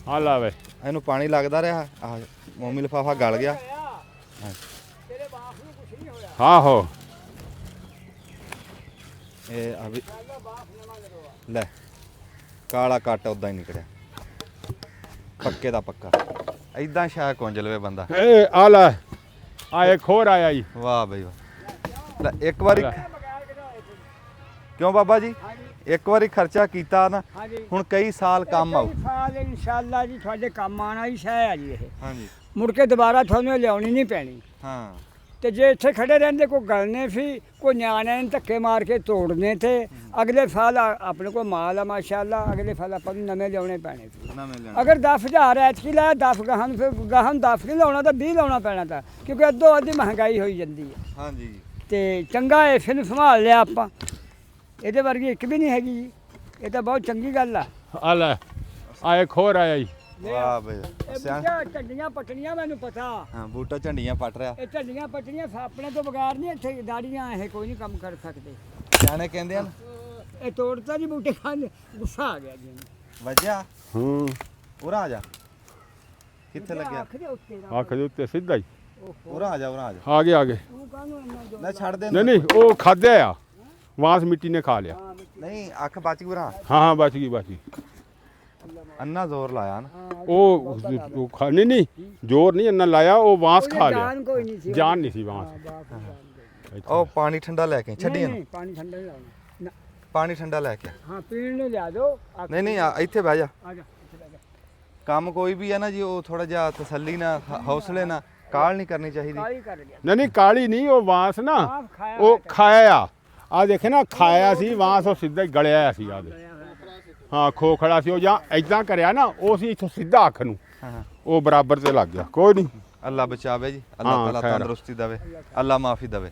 ਆ ਲਾ ਵੇ ਇਹਨੂੰ ਪਾਣੀ ਲੱਗਦਾ ਰਿਹਾ ਆ ਮੋਮੀ ਲਫਾਫਾ ਗਲ ਗਿਆ ਆਹੋ ਇਹ ਆ ਵੀ ਲੈ ਕਾਲਾ ਕੱਟ ਉਦਾਂ ਹੀ ਨਿਕਲਿਆ ਪੱਕੇ ਦਾ ਪੱਕਾ ਐਦਾਂ ਸ਼ਾਇ ਕੁੰਜ ਲਵੇ ਬੰਦਾ ਇਹ ਆ ਲੈ ਆ ਇੱਕ ਹੋਰ ਆਇਆ ਜੀ ਵਾਹ ਬਈ ਵਾਹ ਲੈ ਇੱਕ ਵਾਰੀ ਕਿਉਂ ਬਾਬਾ ਜੀ ਇੱਕ ਵਾਰੀ ਖਰਚਾ ਕੀਤਾ ਨਾ ਹੁਣ ਕਈ ਸਾਲ ਕੰਮ ਆਊ ਸਾਲ ਇਨਸ਼ਾਅੱਲਾ ਜੀ ਤੁਹਾਡੇ ਕੰਮ ਆਣਾ ਹੀ ਸ਼ੈ ਆ ਜੀ ਇਹ ਹਾਂਜੀ ਮੁੜ ਕੇ ਦੁਬਾਰਾ ਤੁਹਾਨੂੰ ਲਿਆਉਣੀ ਨਹੀਂ ਪੈਣੀ ਹਾਂ ਤੇ ਜੇ ਇੱਥੇ ਖੜੇ ਰਹਿੰਦੇ ਕੋਈ ਗਲਨੇ ਸੀ ਕੋਈ ਨਿਆਣਿਆਂ ਨੇ ਧੱਕੇ ਮਾਰ ਕੇ ਤੋੜਨੇ ਤੇ ਅਗਲੇ ਸਾਲ ਆਪਣੇ ਕੋਲ ਮਾਲ ਆ ਮਾਸ਼ਾਅੱਲਾ ਅਗਲੇ ਸਾਲ ਆਪਾਂ ਨੂੰ ਨਵੇਂ ਲਿਆਉਣੇ ਪੈਣੇ ਸੀ ਨਵੇਂ ਲੈਣਾ ਅਗਰ 10,000 ਐਤਕੀ ਲਾਇਆ 10 ਗਾਹਾਂ ਨੂੰ ਫਿਰ ਗਾਹਾਂ ਨੂੰ 10 ਨਹੀਂ ਲਾਉਣਾ ਤਾਂ 20 ਲਾਉਣਾ ਪੈਣਾ ਤਾਂ ਕਿਉਂਕਿ ਅੱਧੋ ਅੱਧੀ ਮਹਿੰਗਾਈ ਹੋਈ ਜਾਂਦੀ ਹੈ ਹਾਂਜੀ ਤੇ ਚੰਗਾ ਹੈ ਫਿਰ ਸੰਭਾਲ ਲਿਆ ਆਪਾਂ ਇਹਦੇ ਵਰਗੀ ਇੱਕ ਵੀ ਨਹੀਂ ਹੈਗੀ ਜੀ ਇਹ ਤਾਂ ਬਹੁਤ ਚੰਗੀ ਗੱਲ ਆ ਲੈ ਆ ਇੱਕ ਹੋਰ ਆਇਆ ਜੀ ਵਾਹ ਬਈ ਇਹ ਬੂਟਾ ਝੰਡੀਆਂ ਪਟਣੀਆਂ ਮੈਨੂੰ ਪਤਾ ਹਾਂ ਬੂਟਾ ਝੰਡੀਆਂ ਪੱਟ ਰਿਹਾ ਇਹ ਝੰਡੀਆਂ ਪਟਣੀਆਂ ਆਪਣੇ ਤੋਂ ਬਗੈਰ ਨਹੀਂ ਇੱਥੇ ਦਾੜੀਆਂ ਇਹ ਕੋਈ ਨਹੀਂ ਕੰਮ ਕਰ ਸਕਦੇ ਸਿਆਣੇ ਕਹਿੰਦੇ ਹਨ ਇਹ ਤੋੜਤਾ ਜੀ ਬੂਟੇ ਖਾਣ ਗੁੱਸਾ ਆ ਗਿਆ ਜੀ ਵਜਿਆ ਹੂੰ ਉਰਾ ਆ ਜਾ ਕਿੱਥੇ ਲੱਗਿਆ ਅੱਖ ਦੇ ਉੱਤੇ ਦਾ ਅੱਖ ਦੇ ਉੱਤੇ ਸਿੱਧਾ ਹੀ ਉਰਾ ਆ ਜਾ ਉਰਾ ਆ ਜਾ ਆ ਗਏ ਤੂੰ ਕਾਹਨੂੰ ਇੰਨਾ ਜੋ ਲੈ ਛੱਡ ਦੇ ਨਹੀਂ ਨਹੀਂ ਉਹ ਖਾਧਿਆ ਆ ਵਾਂਸ ਮਿੱਟੀ ਨੇ ਖਾ ਲਿਆ ਨਹੀਂ ਅੱਖ ਬਚ ਗਈ ਉਰਾ ਹਾਂ ਬਚ ਗਈ ਅੰਨਾ ਜ਼ੋਰ ਲਾਇਆ ਨਾ ਉਹ ਨਹੀਂ ਜ਼ੋਰ ਨਹੀਂ ਇੰਨਾ ਲਾਇਆ ਉਹ ਵਾਂਸ ਖਾ ਲਿਆ ਜਾਨ ਕੋਈ ਨਹੀਂ ਸੀ ਜਾਨ ਨਹੀਂ ਸੀ ਵਾਂਸ ਉਹ ਪਾਣੀ ਠੰਡਾ ਲੈ ਕੇ ਛੱਡੀ ਇਹਨੂੰ ਪਾਣੀ ਠੰਡਾ ਲਾਉਣਾ ਪਾਣੀ ਠੰਡਾ ਲੈ ਕੇ ਹਾਂ ਪੀਣ ਨੂੰ ਲਿਆ ਦਿਓ ਨਹੀਂ ਨਹੀਂ ਇੱਥੇ ਬਹਿ ਜਾ ਆ ਜਾ ਇੱਥੇ ਬਹਿ ਜਾ ਕੰਮ ਕੋਈ ਵੀ ਹੈ ਨਾ ਜੀ ਉਹ ਥੋੜਾ ਜਿਹਾ ਤਸੱਲੀ ਨਾਲ ਹੌਸਲੇ ਨਾਲ ਕਾਲ ਨਹੀਂ ਕਰਨੀ ਚਾਹੀਦੀ ਕਾਲੀ ਕਰ ਗਿਆ ਨਹੀਂ ਕਾਲੀ ਨਹੀਂ ਉਹ ਵਾਂਸ ਨਾ ਆਹ ਖਾਇਆ ਉਹ ਖਾਇਆ ਆ ਦੇਖੇ ਨਾ ਖਾਇਆ ਸੀ ਵਾਂਸ ਉਹ ਸਿੱਧਾ ਹੀ ਗਲਿਆ ਸੀ ਆ ਦੇ ਹਾਂ ਖੋਖੜਾ ਸੀ ਉਹ ਜਾਂ ਐਦਾਂ ਕਰਿਆ ਨਾ ਉਹ ਸੀ ਇੱਥੋਂ ਸਿੱਧਾ ਅੱਖ ਨੂੰ ਹਾਂ ਉਹ ਬਰਾਬਰ ਤੇ ਲੱਗ ਗਿਆ ਕੋਈ ਨਹੀਂ ਅੱਲਾ ਬਚਾਵੇ ਜੀ ਅੱਲਾ ਹਾਂ, ਤਾਲਾ ਖੈਰ। ਤੰਦਰੁਸਤੀ ਦੇਵੇ ਅੱਲਾ ਮਾਫੀ ਦੇਵੇ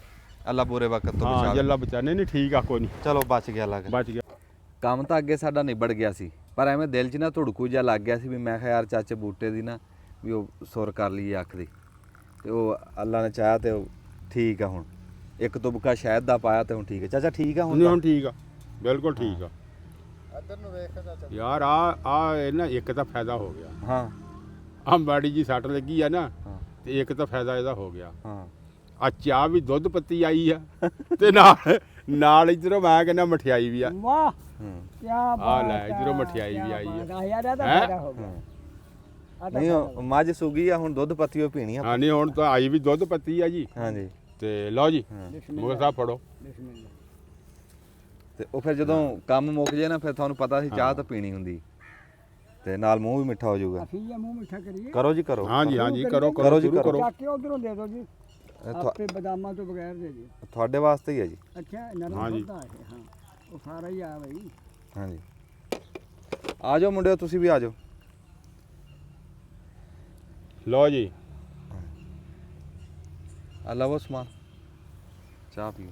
ਅੱਲਾ ਬੁਰੇ ਵਕਤ ਤੋਂ ਹਾਂ ਬਚਾਵੇ ਜੱਲਾ ਬਚਾ ਨਹੀਂ ਠੀਕ ਆ ਕੋਈ ਨਹੀਂ ਚਲੋ ਬਚ ਗਿਆ ਲੱਗ ਬਚ ਗਿਆ ਕੰਮ ਤਾਂ ਅੱਗੇ ਸਾਡਾ ਨਿਬੜ ਗਿਆ ਸੀ ਪਰ ਐਵੇਂ ਦਿਲ 'ਚ ਨਾ ਧੁੜਕੂ ਜਿਹਾ ਲੱਗ ਗਿਆ ਸੀ ਵੀ ਮੈਂ ਕਿਹਾ ਯਾਰ ਚਾਚੇ ਬੂਟੇ ਦੀ ਨਾ ਵੀ ਉਹ ਸੁਰ ਕਰ ਲਈਏ ਅੱਖ ਦੀ ਤੇ ਉਹ ਅੱਲਾ ਨੇ ਚਾਹਿਆ ਤੇ ਉਹ ਠੀਕ ਆ ਹੁਣ ਇੱਕ ਤੁਬਕਾ ਸ਼ਹਿਦ ਦਾ ਪਾਇਆ ਤੇ ਹੁਣ ਠੀਕ ਹੈ ਚਾਚਾ ਠੀਕ ਆ ਨਹੀਂ ਹੁਣ ਹੁਣ ਠੀਕ ਆ ਬਿਲਕੁਲ ਠੀਕ ਆ ਇੱਧਰ ਨੂੰ ਵੇਖ ਚਾਚਾ ਯਾਰ ਆ ਇਹ ਨਾ ਇੱਕ ਤਾਂ ਫਾਇਦਾ ਹੋ ਗਿਆ ਹਾਂ ਆ ਮਾੜੀ ਜੀ ਸੱਟ ਲੱਗੀ ਆ ਨਾ ਹਾਂ ਤੇ ਇੱਕ ਤਾਂ ਫਾਇਦਾ ਇਹਦਾ ਹੋ ਗਿਆ ਹਾਂ ਆ ਚਾਹ ਵੀ ਦੁੱਧ ਪੱਤੀ ਆਈ ਆ ਤੇ ਨਾਲ ਇਧਰੋਂ ਮੈਂ ਕਹਿੰਦਾ ਮਠਿਆਈ ਵੀ ਆ ਵਾਹ ਕੀ ਆ ਬਾਤ ਲੈ ਹੈ, ਇਧਰੋਂ ਮਠਿਆਈ ਵੀ ਕਿਆ ਆਈ ਬਾਤ ਹੈ। ਹੈ ਯਾਰ, ਇਹ ਤਾਂ ਹੈਂ? ਫਾਇਦਾ ਹੋ ਗਿਆ ਆਹ ਤਾਂ ਨਹੀਂ ਫਾਇਦਾ ਉਹ ਮੱਝ ਸੂਗੀ ਆ, ਹੁਣ ਦੁੱਧ ਪੱਤੀਓ ਪੀਣੀ ਆ। ਹਾਂ ਨਹੀਂ ਹੁਣ ਤਾਂ ਆਈ ਵੀ ਦੁੱਧ ਪੱਤੀ ਆ ਜੀ। ਹਾਂਜੀ ਤੇ ਲਓ ਜੀ ਬਿਸਮਿਲ੍ਲਾ। ਮੁਗਲ ਸਾਹਿਬ ਫੜੋ। ਬਿਸਮਿਲ੍ਲਾ। ਤੇ ਉਹ ਫਿਰ ਜਦੋਂ ਕੰਮ ਮੁੱਕ ਜੇ ਨਾ ਫਿਰ ਤੁਹਾਨੂੰ ਪਤਾ ਸੀ ਚਾਹ ਤਾਂ ਪੀਣੀ ਹੁੰਦੀ ਤੇ ਨਾਲ ਮੂੰਹ ਵੀ ਮਿੱਠਾ ਹੋ ਜਾਊਗਾ। ਅਸੀਂ ਇਹ ਮੂੰਹ ਮਿੱਠਾ ਕਰੀਏ ਕਰੋ ਜੀ ਕਰੋ। ਹਾਂਜੀ ਹਾਂਜੀ ਕਰੋ ਕਰੋ ਕਰੋ ਜੀ, ਸ਼ੁਰੂ ਕਰੋ। ਕਰੋ। ਚੱਕ ਕੇ ਉਧਰੋਂ ਦੇ ਦਿਓ ਜੀ, ਆਪੇ ਬਦਾਮਾਂ ਤੋਂ ਬਗੈਰ ਦੇ ਜੀ। ਤੁਹਾਡੇ ਵਾਸਤੇ ਹੀ ਹੈ ਜੀ। ਅੱਛਾ ਨਰਮ ਹਾਂਜੀ। ਹੁੰਦਾ ਹੈ ਹਾਂ, ਉਹ ਸਾਰਾ ਹੀ ਆ ਬਈ। ਹਾਂਜੀ ਆ ਜਾਓ ਮੁੰਡਿਓ, ਤੁਸੀਂ ਵੀ ਆ ਜਾਓ। ਲਓ ਜੀ ਆ ਲਵੋ ਸਮਾਨ, ਚਾਹ ਪੀਓ।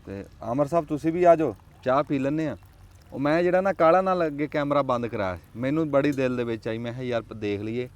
ਤੇ ਅਮਰ ਸਾਹਿਬ ਤੁਸੀਂ ਵੀ ਆ ਜਾਓ, ਚਾਹ ਪੀ ਲੈਂਦੇ ਆ। ਉਹ ਮੈਂ ਜਿਹੜਾ ਨਾ ਕਾਲਾ ਨਾਲ ਅੱਗੇ ਕੈਮਰਾ ਬੰਦ ਕਰਾਇਆ, ਮੈਨੂੰ ਬੜੀ ਦਿਲ ਦੇ ਵਿੱਚ ਆਈ, ਮੈਂ ਕਿਹਾ ਯਾਰ ਦੇਖ ਲਈਏ,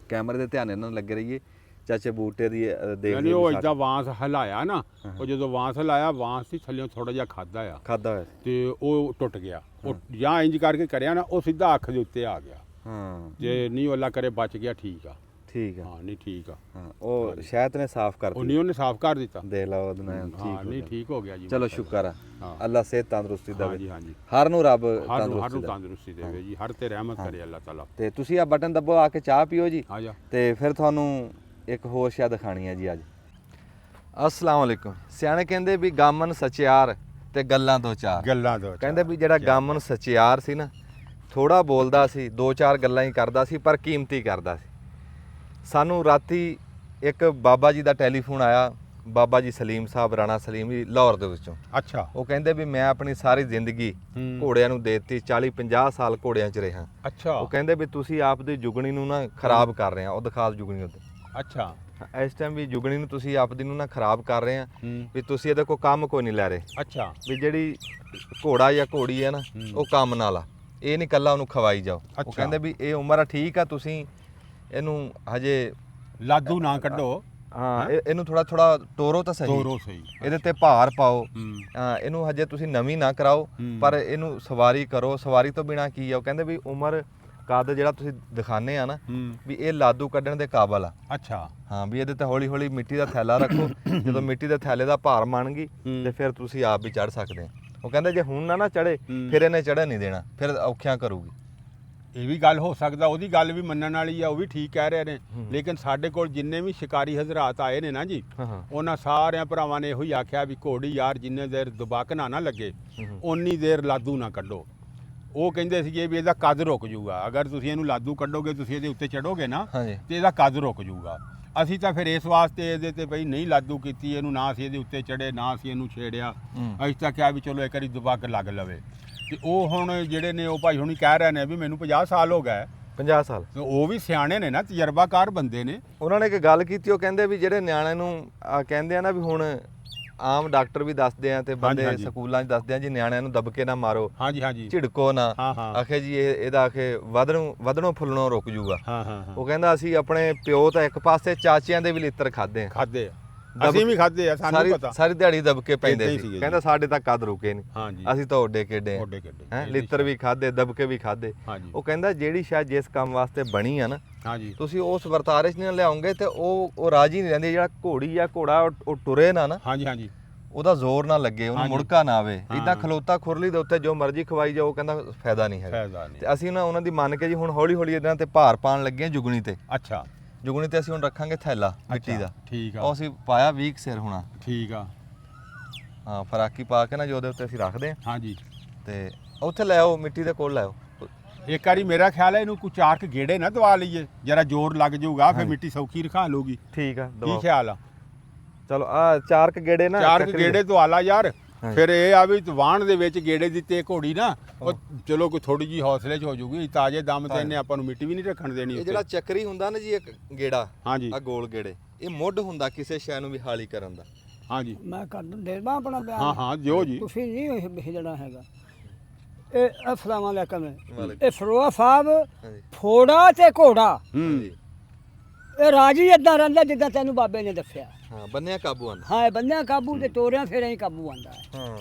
ਕੈਮਰੇ ਦੇ ਧਿਆਨ ਨਾਲ ਲੱਗੇ ਰਹੀਏ, ਚਾਚੇ ਬੂਟੇ ਦੀ ਦੇਖ ਯਾਨੀ ਉਹ ਇਦਾਂ ਵਾਂਸ ਹਲਾਇਆ ਨਾ, ਉਹ ਜਦੋਂ ਵਾਂਸ ਹਲਾਇਆ ਵਾਂਸ ਸੀ ਥੱਲੇ ਥੋੜਾ ਜਿਹਾ ਖਾਦਾ ਆ ਖਾਦਾ ਹੋਇਆ। ਤੇ ਉਹ ਟੁੱਟ ਗਿਆ। ਉਹ ਜਾਂ ਇੰਜ ਕਰਕੇ ਕਰਿਆ ਨਾ, ਉਹ ਸਿੱਧਾ ਅੱਖ ਦੇ ਉੱਤੇ ਆ ਗਿਆ। ਹਾਂ ਜੇ ਨਹੀਂ ਅੱਲਾ ਕਰੇ ਬਚ ਗਿਆ ਠੀਕ ਆ। ਠੀਕ ਆ। ਹਾਂ ਨਹੀਂ ਠੀਕ ਆ। ਹਾਂ ਉਹ ਸ਼ਾਇਦ ਨੇ ਸਾਫ਼ ਕਰ ਉਹ ਦਿੱਤੀ, ਨਹੀਂ ਉਹਨੇ ਸਾਫ਼ ਕਰ ਦਿੱਤਾ। ਦੇਖ ਲਓ ਉਹਦੇ ਨਾਲ ਹਾਂ ਠੀਕ ਹੋ ਨਹੀਂ ਗਿਆ। ਠੀਕ ਹੋ ਗਿਆ ਜੀ। ਚਲੋ ਸ਼ੁਕਰ ਆ, ਹਾਂ। ਅੱਲਾ ਸਿਹਤ ਤੰਦਰੁਸਤੀ ਦੇਵੇ। ਹਾਂਜੀ ਹਾਂਜੀ ਹਰ ਨੂੰ ਰੱਬ ਹਰ ਨੂੰ ਤੰਦਰੁਸਤੀ ਦੇਵੇ। ਤੰਦਰੁਸਤੀ ਦੇਵੇ ਜੀ, ਹਰ ਤੇ ਰਹਿਮਤ ਕਰੇ ਅੱਲਾਹ ਤਾਲਾ। ਤੇ ਤੁਸੀਂ ਆ ਬਟਨ ਦੱਬੋ, ਆ ਕੇ ਚਾਹ ਪੀਓ ਜੀ। ਆ ਜਾ। ਤੇ ਫਿਰ ਤੁਹਾਨੂੰ ਇੱਕ ਹੋਰ ਸ਼ਾਇਦ ਦਿਖਾਣੀ ਹੈ ਜੀ ਅੱਜ। ਅਸਲਾਮ ਵਾਲੇਕੁਮ। ਸਿਆਣੇ ਕਹਿੰਦੇ ਵੀ ਗਾਮਨ ਸਚਿਆਰ ਤੇ ਗੱਲਾਂ ਦੋ ਚਾਰ। ਗੱਲਾਂ ਦੋ ਕਹਿੰਦੇ ਵੀ ਜਿਹੜਾ ਗਾਮਨ ਸਚਿਆਰ ਸੀ ਨਾ, ਥੋੜਾ ਬੋਲਦਾ ਸੀ, ਦੋ ਚਾਰ ਗੱਲਾਂ ਹੀ ਕਰਦਾ ਸੀ, ਪਰ ਕੀਮਤੀ ਕਰਦਾ ਸੀ। ਸਾਨੂੰ ਰਾਤੀ ਇੱਕ ਬਾਬਾ ਜੀ ਦਾ ਟੈਲੀਫੋਨ ਆਇਆ, ਬਾਬਾ ਜੀ ਸਲੀਮ ਸਾਹਿਬ, ਰਾਣਾ ਸਲੀਮ ਜੀ ਲਾਹੌਰ ਦੇ ਵਿੱਚੋਂ। ਅੱਛਾ ਉਹ ਕਹਿੰਦੇ ਵੀ ਮੈਂ ਆਪਣੀ ਸਾਰੀ ਜ਼ਿੰਦਗੀ ਘੋੜਿਆਂ ਨੂੰ ਦੇ ਦਿੱਤੀ, 40-50 ਸਾਲ ਘੋੜਿਆਂ 'ਚ ਰਿਹਾ। ਅੱਛਾ ਉਹ ਕਹਿੰਦੇ ਵੀ ਤੁਸੀਂ ਆਪ ਦੀ ਜੁਗਣੀ ਨੂੰ ਨਾ ਖਰਾਬ ਕਰ ਰਹੇ ਆ। ਉਹ ਦਿਖਾ ਜੁਗਣੀ ਉੱਤੇ। ਅੱਛਾ ਇਸ ਟਾਈਮ ਵੀ ਜੁਗਣੀ ਨੂੰ ਤੁਸੀਂ ਆਪਦੀ ਨੂੰ ਨਾ ਖਰਾਬ ਕਰ ਰਹੇ ਆ, ਹੂੰ ਵੀ ਤੁਸੀਂ ਇਹਦੇ ਕੋਈ ਕੰਮ ਕੋਈ ਨਹੀਂ ਲੈ ਰਹੇ। ਅੱਛਾ ਵੀ ਜਿਹੜੀ ਘੋੜਾ ਜਾਂ ਘੋੜੀ ਹੈ ਨਾ, ਉਹ ਕੰਮ ਨਾਲ ਆ, ਇਹ ਨਹੀਂ ਕੱਲਾ ਉਹਨੂੰ ਖਵਾਈ ਜਾਓ। ਉਹ ਅੱਛਾ। ਕਹਿੰਦੇ ਵੀ ਇਹ ਉਮਰ ਆ ਠੀਕ ਆ, ਤੁਸੀਂ ਇਹਨੂੰ ਹਜੇ ਲਾਦੂ ਨਾ ਕੱਢੋ। ਹਾਂ ਇਹਨੂੰ ਥੋੜਾ ਥੋੜਾ ਤੋਰੋ ਤਾਂ ਸਹੀ, ਤੋਰੋ ਸਹੀ। ਇਹਦੇ ਤੇ ਭਾਰ ਪਾਓ। ਹੂੰ ਇਹਨੂੰ ਹਜੇ ਤੁਸੀਂ ਨਵੀਂ ਨਾ ਕਰਾਓ, ਹੂੰ। ਪਰ ਇਹਨੂੰ ਸਵਾਰੀ ਕਰੋ। ਸਵਾਰੀ ਤੋਂ ਬਿਨਾ ਕੀ ਆ, ਉਹ ਕਹਿੰਦੇ ਵੀ ਉਮਰ ਕੱਦ ਜਿਹੜਾ ਤੁਸੀਂ ਦਿਖਾਣੇ ਆ ਨਾ, ਹੂੰ ਵੀ ਇਹ ਲਾਦੂ ਕੱਢਣ ਦੇ ਕਾਬਲ ਆ। ਅੱਛਾ ਹਾਂ ਵੀ ਇਹਦੇ ਤੇ ਹੌਲੀ ਹੌਲੀ ਮਿੱਟੀ ਦਾ ਥੈਲਾ ਰੱਖੋ। ਜਦੋਂ ਮਿੱਟੀ ਦੇ ਥੈਲੇ ਦਾ ਭਾਰ ਮੰਨ ਗਈ ਤੇ ਫਿਰ ਤੁਸੀਂ ਆਪ ਵੀ ਚੜ ਸਕਦੇ ਆ। ਉਹ ਕਹਿੰਦੇ ਜੇ ਹੁਣ ਨਾ ਚੜੇ, ਫਿਰ ਇਹਨੇ ਚੜ੍ਹਨ ਨਹੀਂ ਦੇਣਾ, ਫਿਰ ਔਖਿਆਂ ਕਰੂਗੀ। ਇਹ ਵੀ ਗੱਲ ਹੋ ਸਕਦਾ, ਉਹਦੀ ਗੱਲ ਵੀ ਮੰਨਣ ਵਾਲੀ ਆ, ਉਹ ਵੀ ਠੀਕ ਕਹਿ ਰਹੇ ਨੇ। ਲੇਕਿਨ ਸਾਡੇ ਕੋਲ ਜਿੰਨੇ ਵੀ ਸ਼ਿਕਾਰੀ ਹਜ਼ਰਾਤ ਆਏ ਨੇ ਨਾ ਜੀ, ਹਾਂ ਉਹਨਾਂ ਸਾਰਿਆਂ ਭਰਾਵਾਂ ਨੇ ਇਹੋ ਹੀ ਆਖਿਆ ਵੀ ਘੋੜੀ ਯਾਰ ਜਿੰਨੇ ਦੇਰ ਦੁਬਾਕਣਾ ਨਾ ਲੱਗੇ ਓਨੀ ਦੇਰ ਲਾਦੂ ਨਾ ਕੱਢੋ। ਉਹ ਕਹਿੰਦੇ ਸੀਗੇ ਵੀ ਇਹਦਾ ਕੱਦ ਰੁਕ ਜੂਗਾ, ਅਗਰ ਤੁਸੀਂ ਇਹਨੂੰ ਲਾਦੂ ਕੱਢੋਗੇ, ਤੁਸੀਂ ਇਹਦੇ ਉੱਤੇ ਚੜੋਗੇ ਨਾ ਹਾਂਜੀ ਤੇ ਇਹਦਾ ਕੱਦ ਰੁਕ ਜੂਗਾ। ਅਸੀਂ ਤਾਂ ਫਿਰ ਇਸ ਵਾਸਤੇ ਇਹਦੇ ਤੇ ਬਈ ਨਹੀਂ ਲਾਦੂ ਕੀਤੀ ਇਹਨੂੰ, ਨਾ ਅਸੀਂ ਇਹਦੇ ਉੱਤੇ ਚੜੇ, ਨਾ ਅਸੀਂ ਇਹਨੂੰ ਛੇੜਿਆ। ਅਸੀਂ ਤਾਂ ਕਿਹਾ ਵੀ ਚਲੋ ਇੱਕ ਵਾਰੀ ਦੁਬਾਕ ਲੱਗ ਲਵੇ। ਤੇ ਉਹ ਹੁਣ ਜਿਹੜੇ ਨੇ ਉਹ ਭਾਈ ਹੁਣੀ ਕਹਿ ਰਹੇ ਨੇ ਵੀ ਮੈਨੂੰ 50 ਸਾਲ ਹੋ ਗਏ। 50 ਸਾਲ। ਤੇ ਉਹ ਵੀ ਸਿਆਣੇ ਨੇ ਨਾ, ਤਜਰਬਾਕਾਰ ਬੰਦੇ ਨੇ। ਉਹਨਾਂ ਨੇ ਇੱਕ ਗੱਲ ਕੀਤੀ, ਉਹ ਕਹਿੰਦੇ ਵੀ ਜਿਹੜੇ ਨਿਆਣਿਆਂ ਨੂੰ ਕਹਿੰਦੇ ਆ ਨਾ ਵੀ ਹੁਣ ਆਮ ਡਾਕਟਰ ਵੀ ਦੱਸਦੇ ਆ ਤੇ ਬੰਦੇ ਹਾਂਜੀ। ਸਕੂਲਾਂ 'ਚ ਦੱਸਦੇ ਆ ਜੀ, ਨਿਆਣਿਆਂ ਨੂੰ ਦਬਕੇ ਨਾ ਮਾਰੋ, ਹਾਂਜੀ ਹਾਂਜੀ ਝਿੜਕੋ ਨਾ। ਹਾਂ ਹਾਂ ਆਖੇ ਜੀ ਇਹਦਾ ਆਖੇ ਵਧਣੋਂ ਫੁੱਲਣੋਂ ਰੁਕ ਜੂਗਾ। ਹਾਂ ਹਾਂ ਹਾਂ ਉਹ ਕਹਿੰਦਾ ਅਸੀਂ ਆਪਣੇ ਪਿਓ ਤਾਂ ਇੱਕ ਪਾਸੇ, ਚਾਚਿਆਂ ਦੇ ਵੀ ਲਿੱਤਰ ਖਾਦੇ ਆ, ਖਾਦੇ ਅਸੀਂ ਵੀ ਖਾਦੇ ਆ, ਸਾਨੂੰ ਪਤਾ। ਸਾਰੀ ਦਿਹਾੜੀ ਦਬਕੇ ਪੈਂਦੇ ਏਦਾਂ ਹੀ ਸੀ। ਸੀਗੇ ਕਹਿੰਦਾ ਸਾਡੇ ਤਾਂ ਕੱਦ ਰੁਕੇ ਨਹੀਂ, ਹਾਂਜੀ ਅਸੀਂ ਤਾਂ ਓਡੇ ਕਿੱਡੇ ਓਡੇ ਕਿੱਡੇ ਹੈ, ਲਿੱਤਰ ਵੀ ਖਾਦੇ, ਦਬਕੇ ਵੀ ਖਾਦੇ। ਹਾਂਜੀ ਉਹ ਕਹਿੰਦਾ ਜਿਹੜੀ ਸ਼ਾਇਦ ਜਿਸ ਕੰਮ ਵਾਸਤੇ ਬਣੀ ਆ ਨਾ, ਹਾਂਜੀ ਤੁਸੀਂ ਉਸ ਵਰਤਾਰੇ 'ਚ ਨਹੀਂ ਲਿਆਉਂਗੇ ਤੇ ਉਹ ਰਾਜੀ ਨਹੀਂ ਰਹਿੰਦੀ। ਜਿਹੜਾ ਘੋੜੀ ਜਾਂ ਘੋੜਾ ਉਹ ਟੁਰੇ ਨਾ ਹਾਂਜੀ ਹਾਂਜੀ ਉਹਦਾ ਜ਼ੋਰ ਨਾ ਲੱਗੇ, ਉਹਨੂੰ ਹਾਂਜੀ। ਮੁੜਕਾ ਨਾ ਆਵੇ, ਹਾਂ। ਇਦਾਂ ਖਲੋਤਾ ਖੁਰਲੀ ਦੇ ਉੱਤੇ ਜੋ ਮਰਜ਼ੀ ਖਵਾਈ ਜਾਓ, ਕਹਿੰਦਾ ਫਾਇਦਾ ਨਹੀਂ ਹੈਗਾ। ਫਾਇਦਾ ਨਹੀਂ। ਤੇ ਅਸੀਂ ਨਾ ਉਹਨਾਂ ਦੀ ਮੰਨ ਕੇ ਜੀ ਹੁਣ ਹੌਲੀ ਹੌਲੀ ਇਹਨਾਂ ਤੇ ਭਾਰ ਪਾਣ ਲੱਗੇ ਜੁਗਣੀ ਤੇ। ਅੱਛਾ ਜੁਗਣੀ ਤੇ ਅਸੀਂ ਹੁਣ ਰੱਖਾਂਗੇ ਥੈਲਾ ਮਿੱਟੀ ਅੱਛਾ, ਦਾ। ਠੀਕ ਆ ਉਹ ਅਸੀਂ ਪਾਇਆ 20 ਸਿਰ ਹੋਣਾ। ਠੀਕ ਆ ਹਾਂ ਫਰਾਕੀ ਪਾ ਕੇ ਨਾ ਜੋ ਉਹਦੇ ਉੱਤੇ ਅਸੀਂ ਰੱਖਦੇ ਆ ਹਾਂਜੀ। ਤੇ ਉੱਥੇ ਲੈ ਆਓ, ਮਿੱਟੀ ਦੇ ਕੋਲ ਲੈ ਆਓ। ਇੱਕ ਵਾਰੀ ਮੇਰਾ ਖਿਆਲ ਹੈ ਇਹਨੂੰ ਕੋਈ ਚਾਰ ਕੁ ਗੇੜੇ ਨਾ ਦਵਾ ਲਈਏ, ਜਰਾ ਜ਼ੋਰ ਲੱਗ ਜਾਊਗਾ, ਫਿਰ ਮਿੱਟੀ ਸੌਖੀ ਰਖਾ ਲਊਗੀ। ਠੀਕ ਆ ਕੀ ਦਬਾਓ। ਖਿਆਲ ਆ? ਚਲੋ ਆ ਚਾਰ ਕ ਗੇੜੇ ਨਾ ਚਾਰ ਕੁ ਚੱਕਰੀ ਗੇੜੇ ਦਵਾ ਲਾ ਯਾਰ। ਹਾਂਜੀ। ਫਿਰ ਇਹ ਆ ਵੀ ਵਾਹਣ ਦੇ ਵਿੱਚ ਗੇੜੇ ਦਿੱਤੇ ਘੋੜੀ ਨਾ, ਉਹ ਚਲੋ ਕੋਈ ਥੋੜੀ ਜੀ ਹੌਸਲੇ 'ਚ ਹੋ ਜੂਗੀ। ਤਾਜ਼ੇ ਦਮ ਤੇ ਇਹਨੇ ਆਪਾਂ ਨੂੰ ਮਿੱਟੀ ਵੀ ਨਹੀਂ ਰੱਖਣ ਦੇਣੀ ਇਹ ਉੱਤੇ। ਜਿਹੜਾ ਚੱਕਰੀ ਹੁੰਦਾ ਨਾ ਜੀ, ਇੱਕ ਗੇੜਾ ਹਾਂਜੀ ਆ ਗੋਲ ਗੇੜੇ, ਇਹ ਮੁੱਢ ਹੁੰਦਾ ਕਿਸੇ ਸ਼ੈ ਨੂੰ ਵੀ ਹਾਲੀ ਕਰਨ ਦਾ। ਹਾਂਜੀ ਮੈਂ ਕਰ ਦੇਵਾਂ ਆਪਣਾ ਬਿਆਨ। ਹਾਂ ਹਾਂ ਦਿਓ ਜੀ। ਤੁਸੀਂ ਨਹੀਂ ਹਿੱਲਣਾ ਹੈਗਾ। ਇਹ ਅਸਲਾਮ ਅਲੈਕਮ ਹੈ। ਵਾਲੇਕੁਮ। ਇਹ ਫਰੋਆ ਸਾਹਿਬ ਹਾਂਜੀ ਫੋੜਾ ਤੇ ਘੋੜਾ, ਹੂੰ ਇਹ ਰਾਜੀ ਇਦਾਂ ਰਹਿੰਦਾ ਜਿੱਦਾਂ ਤੈਨੂੰ ਬਾਬੇ ਨੇ ਦੱਸਿਆ। ਹਾਂ ਬੰਨਿਆ ਕਾਬੂ ਆਂਦਾ। ਹਾਂ ਇਹ ਬੰਦਿਆਂ ਕਾਬੂ ਤੇ ਤੋਰਿਆਂ ਫੇਰਾਂ ਹੀ ਕਾਬੂ ਆਂਦਾ ਹੈ। ਹਾਂ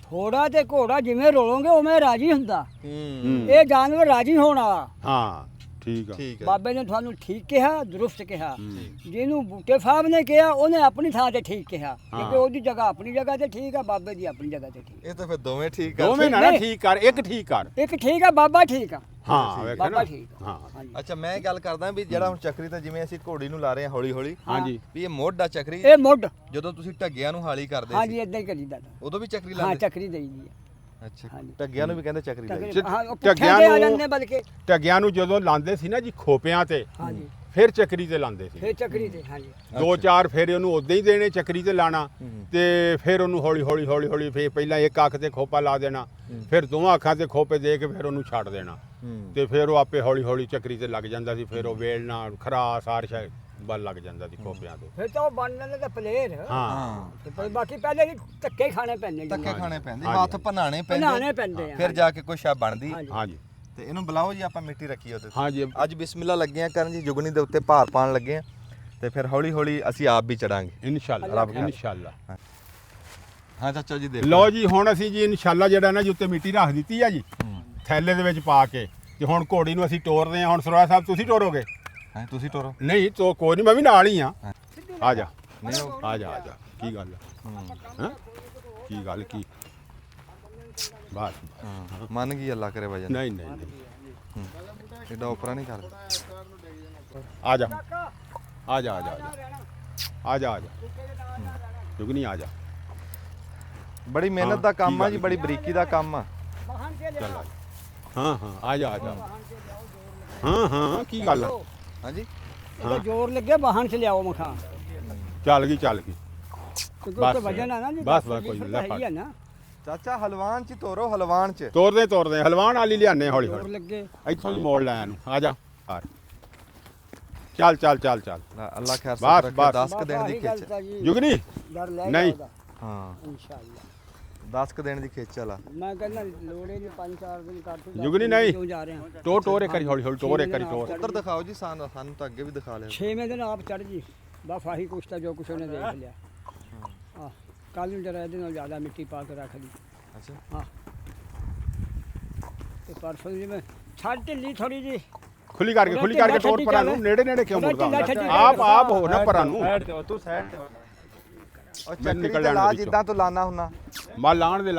ਫੋੜਾ ਤੇ ਘੋੜਾ ਜਿਵੇਂ ਰੋਲੋਗੇ ਉਵੇਂ ਰਾਜੀ ਹੁੰਦਾ। ਹੂੰ ਇਹ ਜਾਨਵਰ ਰਾਜੀ ਹੋਣ ਵਾਲਾ। ਹਾਂ ਠੀਕ ਆ ਠੀਕ ਹੈ ਬਾਬੇ ਨੇ ਤੁਹਾਨੂੰ ਠੀਕ ਕਿਹਾ, ਦਰੁਸਤ ਕਿਹਾ। ਜਿਹਨੂੰ ਬੂਟੇ ਸਾਹਿਬ ਨੇ ਕਿਹਾ ਉਹਨੇ ਆਪਣੀ ਥਾਂ ਤੇ ਠੀਕ ਕਿਹਾ, ਕਿਉਂਕਿ ਉਹਦੀ ਜਗ੍ਹਾ ਆਪਣੀ ਜਗ੍ਹਾ ਤੇ ਠੀਕ ਆ, ਬਾਬੇ ਦੀ ਆਪਣੀ ਜਗ੍ਹਾ ਤੇ ਠੀਕ। ਇਹ ਤਾਂ ਫਿਰ ਦੋਵੇਂ ਠੀਕ ਆ ਦੋਵੇਂ ਨਾ ਠੀਕ ਕਰ, ਇੱਕ ਠੀਕ ਕਰ। ਇੱਕ ਠੀਕ ਆ, ਬਾਬਾ ਠੀਕ ਆ। ਹਾਂ ਵੇਖਿਆ ਬਾਬਾ ਨਾ ਠੀਕ ਆ। ਹਾਂ ਹਾਂਜੀ ਅੱਛਾ ਮੈਂ ਗੱਲ ਕਰਦਾ ਵੀ ਜਿਹੜਾ ਹੁਣ ਚੱਕਰੀ ਤਾਂ ਜਿਵੇਂ ਅਸੀਂ ਘੋੜੀ ਨੂੰ ਲਾ ਰਹੇ ਹਾਂ ਹੌਲੀ ਹੌਲੀ ਹਾਂਜੀ ਵੀ ਇਹ ਮੁੱਢ ਆ ਚੱਕਰੀ। ਇਹ ਮੁੱਢ, ਜਦੋਂ ਤੁਸੀਂ ਢੱਗਿਆਂ ਨੂੰ ਹਾਲੀ ਕਰਦੇ ਹਾਂਜੀ ਸੀ ਇਦਾਂ ਹੀ ਕਰੀਦਾ। ਉਦੋਂ ਵੀ ਚੱਕਰੀ ਹਾਂ ਲਾਉਂਦੇ ਚੱਕਰੀ ਦੇਈਦੀ ਆ। ਅੱਛਾ ਹਾਂਜੀ। ਢੱਗਿਆਂ ਨੂੰ ਵੀ ਕਹਿੰਦੇ ਚੱਕਰੀ ਲਾਈ ਚੱਕਰੀ ਹਾਂ, ਉਹ ਢੱਗਿਆਂ ਪੁੱਠਿਆਂ ਤੇ ਆ ਨੂੰ- ਜਾਂਦੇ ਬਲਕਿ। ਢੱਗਿਆਂ ਨੂੰ ਜਦੋਂ ਲਾਉਂਦੇ ਸੀ ਨਾ ਜੀ ਖੋਪਿਆਂ ਤੇ, ਹਾਂਜੀ ਫਿਰ ਚੱਕਰੀ ਤੇ ਲਾਉਂਦੇ ਸੀ। ਫੇਰ ਚੱਕਰੀ ਤੇ। ਹਾਂਜੀ ਦੋ ਚਾਰ ਫੇਰੇ ਉਹਨੂੰ ਉਦਾਂ ਹੀ ਦੇਣੇ ਚੱਕਰੀ ਤੇ ਲਾਣਾ, ਤੇ ਫਿਰ ਉਹਨੂੰ ਹੌਲੀ ਹੌਲੀ ਹੌਲੀ ਹੌਲੀ ਫੇਰ ਪਹਿਲਾਂ ਇੱਕ ਅੱਖ ਤੇ ਖੋਪਾ ਲਾ ਦੇਣਾ, ਫਿਰ ਦੋਵਾਂ ਅੱਖਾਂ ਤੇ ਖੋਪੇ ਦੇ ਕੇ ਫਿਰ ਉਹਨੂੰ ਛੱਡ ਦੇਣਾ, ਤੇ ਫਿਰ ਉਹ ਆਪੇ ਹੌਲੀ ਹੌਲੀ ਚੱਕਰੀ ਤੇ ਲੱਗ ਜਾਂਦਾ ਸੀ। ਫਿਰ ਉਹ ਵੇਲਣਾ ਖਰਾ ਸਾਰ ਸ਼ਾਇਦ ਬਲ ਲੱਗ ਜਾਂਦਾ ਸੀ ਖੋਪਿਆਂ ਤੇ। ਫਿਰ ਤਾਂ ਉਹ ਬਣ ਜਾਂਦੇ ਤੇ ਪਲੇਰ। ਹਾਂ ਤੇ ਪਰ ਬਾਕੀ ਪਹਿਲੇ ਵੀ ਧੱਕੇ ਖਾਣੇ ਪੈਂਦੇ। ਧੱਕੇ ਖਾਣੇ ਪੈਂਦੇ, ਹਾਂਜੀ। ਹੱਥ ਭਨਾਣੇ ਬਣਾਉਣੇ ਪੈਂਦੇ ਆ। ਫਿਰ ਜਾ ਕੇ ਕੋਈ ਸ਼ੈ ਬਣਦੀ। ਹਾਂਜੀ। ਹਾਂਜੀ ਤੇ ਇਹਨੂੰ ਬੁਲਾਓ ਜੀ, ਆਪਾਂ ਮਿੱਟੀ ਰੱਖੀ ਉਹਦੇ ਤੇ। ਹਾਂਜੀ ਅੱਜ ਬਿਸਮਿਲ੍ਲਾ ਲੱਗੇ ਆ ਕਰਨ ਜੀ, ਜੁਗਨੀ ਦੇ ਉੱਤੇ ਭਾਰ ਪਾਣ ਲੱਗੇ ਆ, ਤੇ ਫਿਰ ਹੌਲੀ ਹੌਲੀ ਅਸੀਂ ਆਪ ਵੀ ਚੜਾਂਗੇ। ਇਨਸ਼ਾਅੱਲਾ ਰੱਬ ਕਰੇ। ਇਨਸ਼ਾਅੱਲਾ। ਹਾਂ ਚਾਚਾ ਜੀ ਦੇਖੋ। ਲਓ ਜੀ ਹੁਣ ਅਸੀਂ ਜੀ ਇਨਸ਼ਾਅੱਲਾ ਜਿਹੜਾ ਨਾ ਜੀ ਉੱਤੇ ਮਿੱਟੀ ਰੱਖ ਦਿੱਤੀ ਆ ਜੀ ਥੈਲੇ ਦੇ ਵਿੱਚ ਪਾ ਕੇ, ਤੇ ਹੁਣ ਘੋੜੀ ਨੂੰ ਅਸੀਂ ਤੋਰਦੇ ਆ। ਹੁਣ ਸਰਵਾ ਸਾਹਿਬ ਤੁਸੀਂ ਤੋਰੋਗੇ? ਹਾਂ ਤੁਸੀਂ ਟੋਰੋ। ਨਹੀਂ ਤੋ ਕੋਈ ਨਹੀਂ, ਮੈਂ ਵੀ ਨਾਲ ਹੀ ਆ। ਆ ਜਾ ਨਹੀਂ ਉਹ- ਆ ਜਾ ਆ ਜਾ। ਕੀ ਗੱਲ ਹੈ? ਕੀ ਗੱਲ ਕੀ? ਬਸ ਹਾਂ, ਮੰਨ ਗਈ ਅੱਲਾ ਕਰੇ ਵਜਨ। ਨਹੀਂ ਨਹੀਂ ਨਹੀਂ ਐਡਾ ਉਪਰਾ ਨਹੀਂ ਕਰਦਾ। ਆ ਜਾ ਆ ਜਾ ਆ ਜਾ ਆ ਜਾ ਆ ਜਾ ਜੁਗਨੀ ਆ ਜਾ। ਬੜੀ ਮਿਹਨਤ ਦਾ ਕੰਮ ਆ ਜੀ, ਬੜੀ ਬਰੀਕੀ ਦਾ ਕੰਮ ਆ। ਚੱਲ ਆ ਜਾ। ਹਾਂ ਹਾਂ ਆ ਜਾ ਆ ਜਾ। ਹਾਂ ਹਾਂ ਕੀ ਗੱਲ ਹੈ? ਹਾਂਜੀ ਉਹਦਾ ਜ਼ੋਰ ਲੱਗੇ ਵਾਹਨ ਚ ਲਿਆਓ ਮਖਾ, ਚੱਲ ਗਈ ਚੱਲ ਗਈ। ਕਿਉਂਕਿ ਬਸ। ਉੱਤੇ ਵਜਨ ਆ ਨਾ ਜੀ। ਬਸ, ਬਸ, ਕੋਈ ਨੀ, ਲੈ ਹੈ ਹੀ ਆ ਨਾ। ਚਾਚਾ ਹਲਵਾਨ ਚ ਤੋਰੋ, ਹਲਵਾਨ ਚ। ਤੋਰਦੇ ਹਲਵਾਨ ਵਾਲੀ ਲਿਆਨੇ ਹੌਲੀ ਜ਼ੋਰ ਹੌਲੀ। ਲੱਗੇ। ਇੱਥੋਂ ਹੀ ਮੋੜ ਲੈ ਇਹਨੂੰ। ਆ ਜਾ ਚੱਲ ਚੱਲ ਚੱਲ ਚੱਲ। ਅੱਲਾ ਖੈਰ ਬਸ, ਸਭ ਰੱਖੇ। ਬਸ। 10 ਕ ਦਿਨ ਦੀ ਆਹੀ ਗੱਲ ਖੇਚ। ਤਾਂ ਜੀ, ਜੁਗਨੀ ਡਰ ਲੈ ਨਹੀਂ। ਉਹਦਾ ਹਾਂ ਇਨਸ਼ਾਅੱਲਾ। 10 ਕ ਦਿਨ ਦੀ ਖੇਚਲ ਆ। ਮੈਂ ਕਹਿੰਦਾ ਲੋੜੇ ਨਹੀਂ 5-4 ਦਿਨ ਕਰ ਤੂੰ। ਜੁਗਨੀ ਨਹੀਂ। ਕਿਉਂ ਜਾ ਰਹੇ ਹਾਂ? ਟੋਰੇ ਕਰੀ ਹੌਲੀ ਹੌਲੀ ਟੋਰੇ ਕਰੀ ਟੋਰ। ਉੱਧਰ ਦਿਖਾਓ ਜੀ, ਸਾਨੂੰ ਤਾਂ ਅੱਗੇ ਵੀ ਦਿਖਾ ਲਿਆ। 6ਵੇਂ ਦਿਨ ਆਪ ਚੜ ਜੀ। ਬਸ ਆਹੀ ਕੁਛ ਤਾਂ ਜੋ ਕੁਛ ਉਹਨੇ ਦੇਖ ਲਿਆ। ਹਾਂ ਕੱਲ ਨੂੰ ਜਰਾ ਇਹਦੇ ਨਾਲ ਜ਼ਿਆਦਾ ਮਿੱਟੀ ਪਾ ਕੇ ਰੱਖ ਲਈ। ਅੱਛਾ ਹਾਂ ਤੇ ਪਰਸੋਂ ਜੀ ਮੈਂ ਛੱਡ ਢਿੱਲੀ ਥੋੜੀ ਜੀ। ਖੁੱਲੀ ਕਰਕੇ ਟੋਰ ਪਰਾਂ ਨੂੰ। ਨੇੜੇ ਨੇੜੇ ਕਿਉਂ ਮੁੜਦਾ ਹੁੰਦਾ? ਆਪ ਹੋ ਨਾ ਪਰਾਂ ਨੂੰ। ਤੂੰ ਸਾਈਡ ਤੇ ਉਹ ਮੈਂ ਚੱਕਰੀ ਨਿਕਲ ਤੇ ਲਾ ਜਾਣਾ ਜਿੱਦਾਂ ਤੂੰ ਲਾਣਾ ਹੁੰਨਾ। ਮਾ ਲਾਣ ਦੇ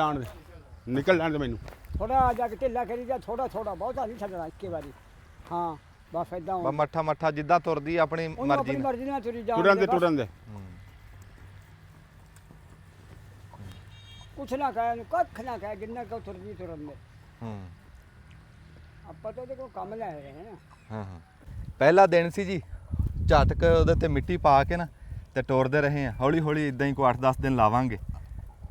ਨਿਕਲ ਲੈਣ ਦੇ ਮੈਨੂੰ। ਥੋੜਾ ਜਾ ਕੇ ਢਿੱਲਾ ਕਰੀ ਜਾ, ਥੋੜਾ ਬਹੁਤਾ ਨਹੀਂ ਛੱਡਣਾ ਇੱਕੇ ਵਾਰੀ। ਹਾਂ ਬਸ ਇਦਾਂ ਬਸ ਮੱਠਾ ਮੱਠਾ ਜਿੱਦਾਂ ਤੁਰਦੀ ਆਪਣੀ ਉਹਨੂੰ ਮਰਜ਼ੀ ਆਪਣੀ ਨਾਲ। ਮਰਜ਼ੀ ਨਾਲ ਤੁਰੀ ਜਾ। ਤੁਰਨ ਦੇ ਕੁਛ ਨਾ ਕਹਿ, ਕੱਖ ਨਾ ਕਹਿ, ਜਿੰਨਾ ਕੋ ਤੁਰਦੀ ਤੁਰਨ ਦੇ। ਹੂੰ ਆਪਾਂ ਤਾਂ ਉਹਦੇ ਕੋਲ ਕੰਮ ਲੈ ਰਹੇ ਹਾਂ ਨਾ। ਹਾਂ ਹਾਂ ਪਹਿਲਾ ਦਿਨ ਸੀ ਜੀ, ਝਟਕ ਉਹਦੇ ਤੇ ਮਿੱਟੀ ਪਾ ਕੇ ਨਾ ਤੇ ਟੋਰਦੇ ਰਹੇ ਆ। ਹੌਲੀ ਹੌਲੀ ਇਦਾਂ ਹੀ ਕੋ 8-10 ਦਿਨ ਲਾਵਾਂਗੇ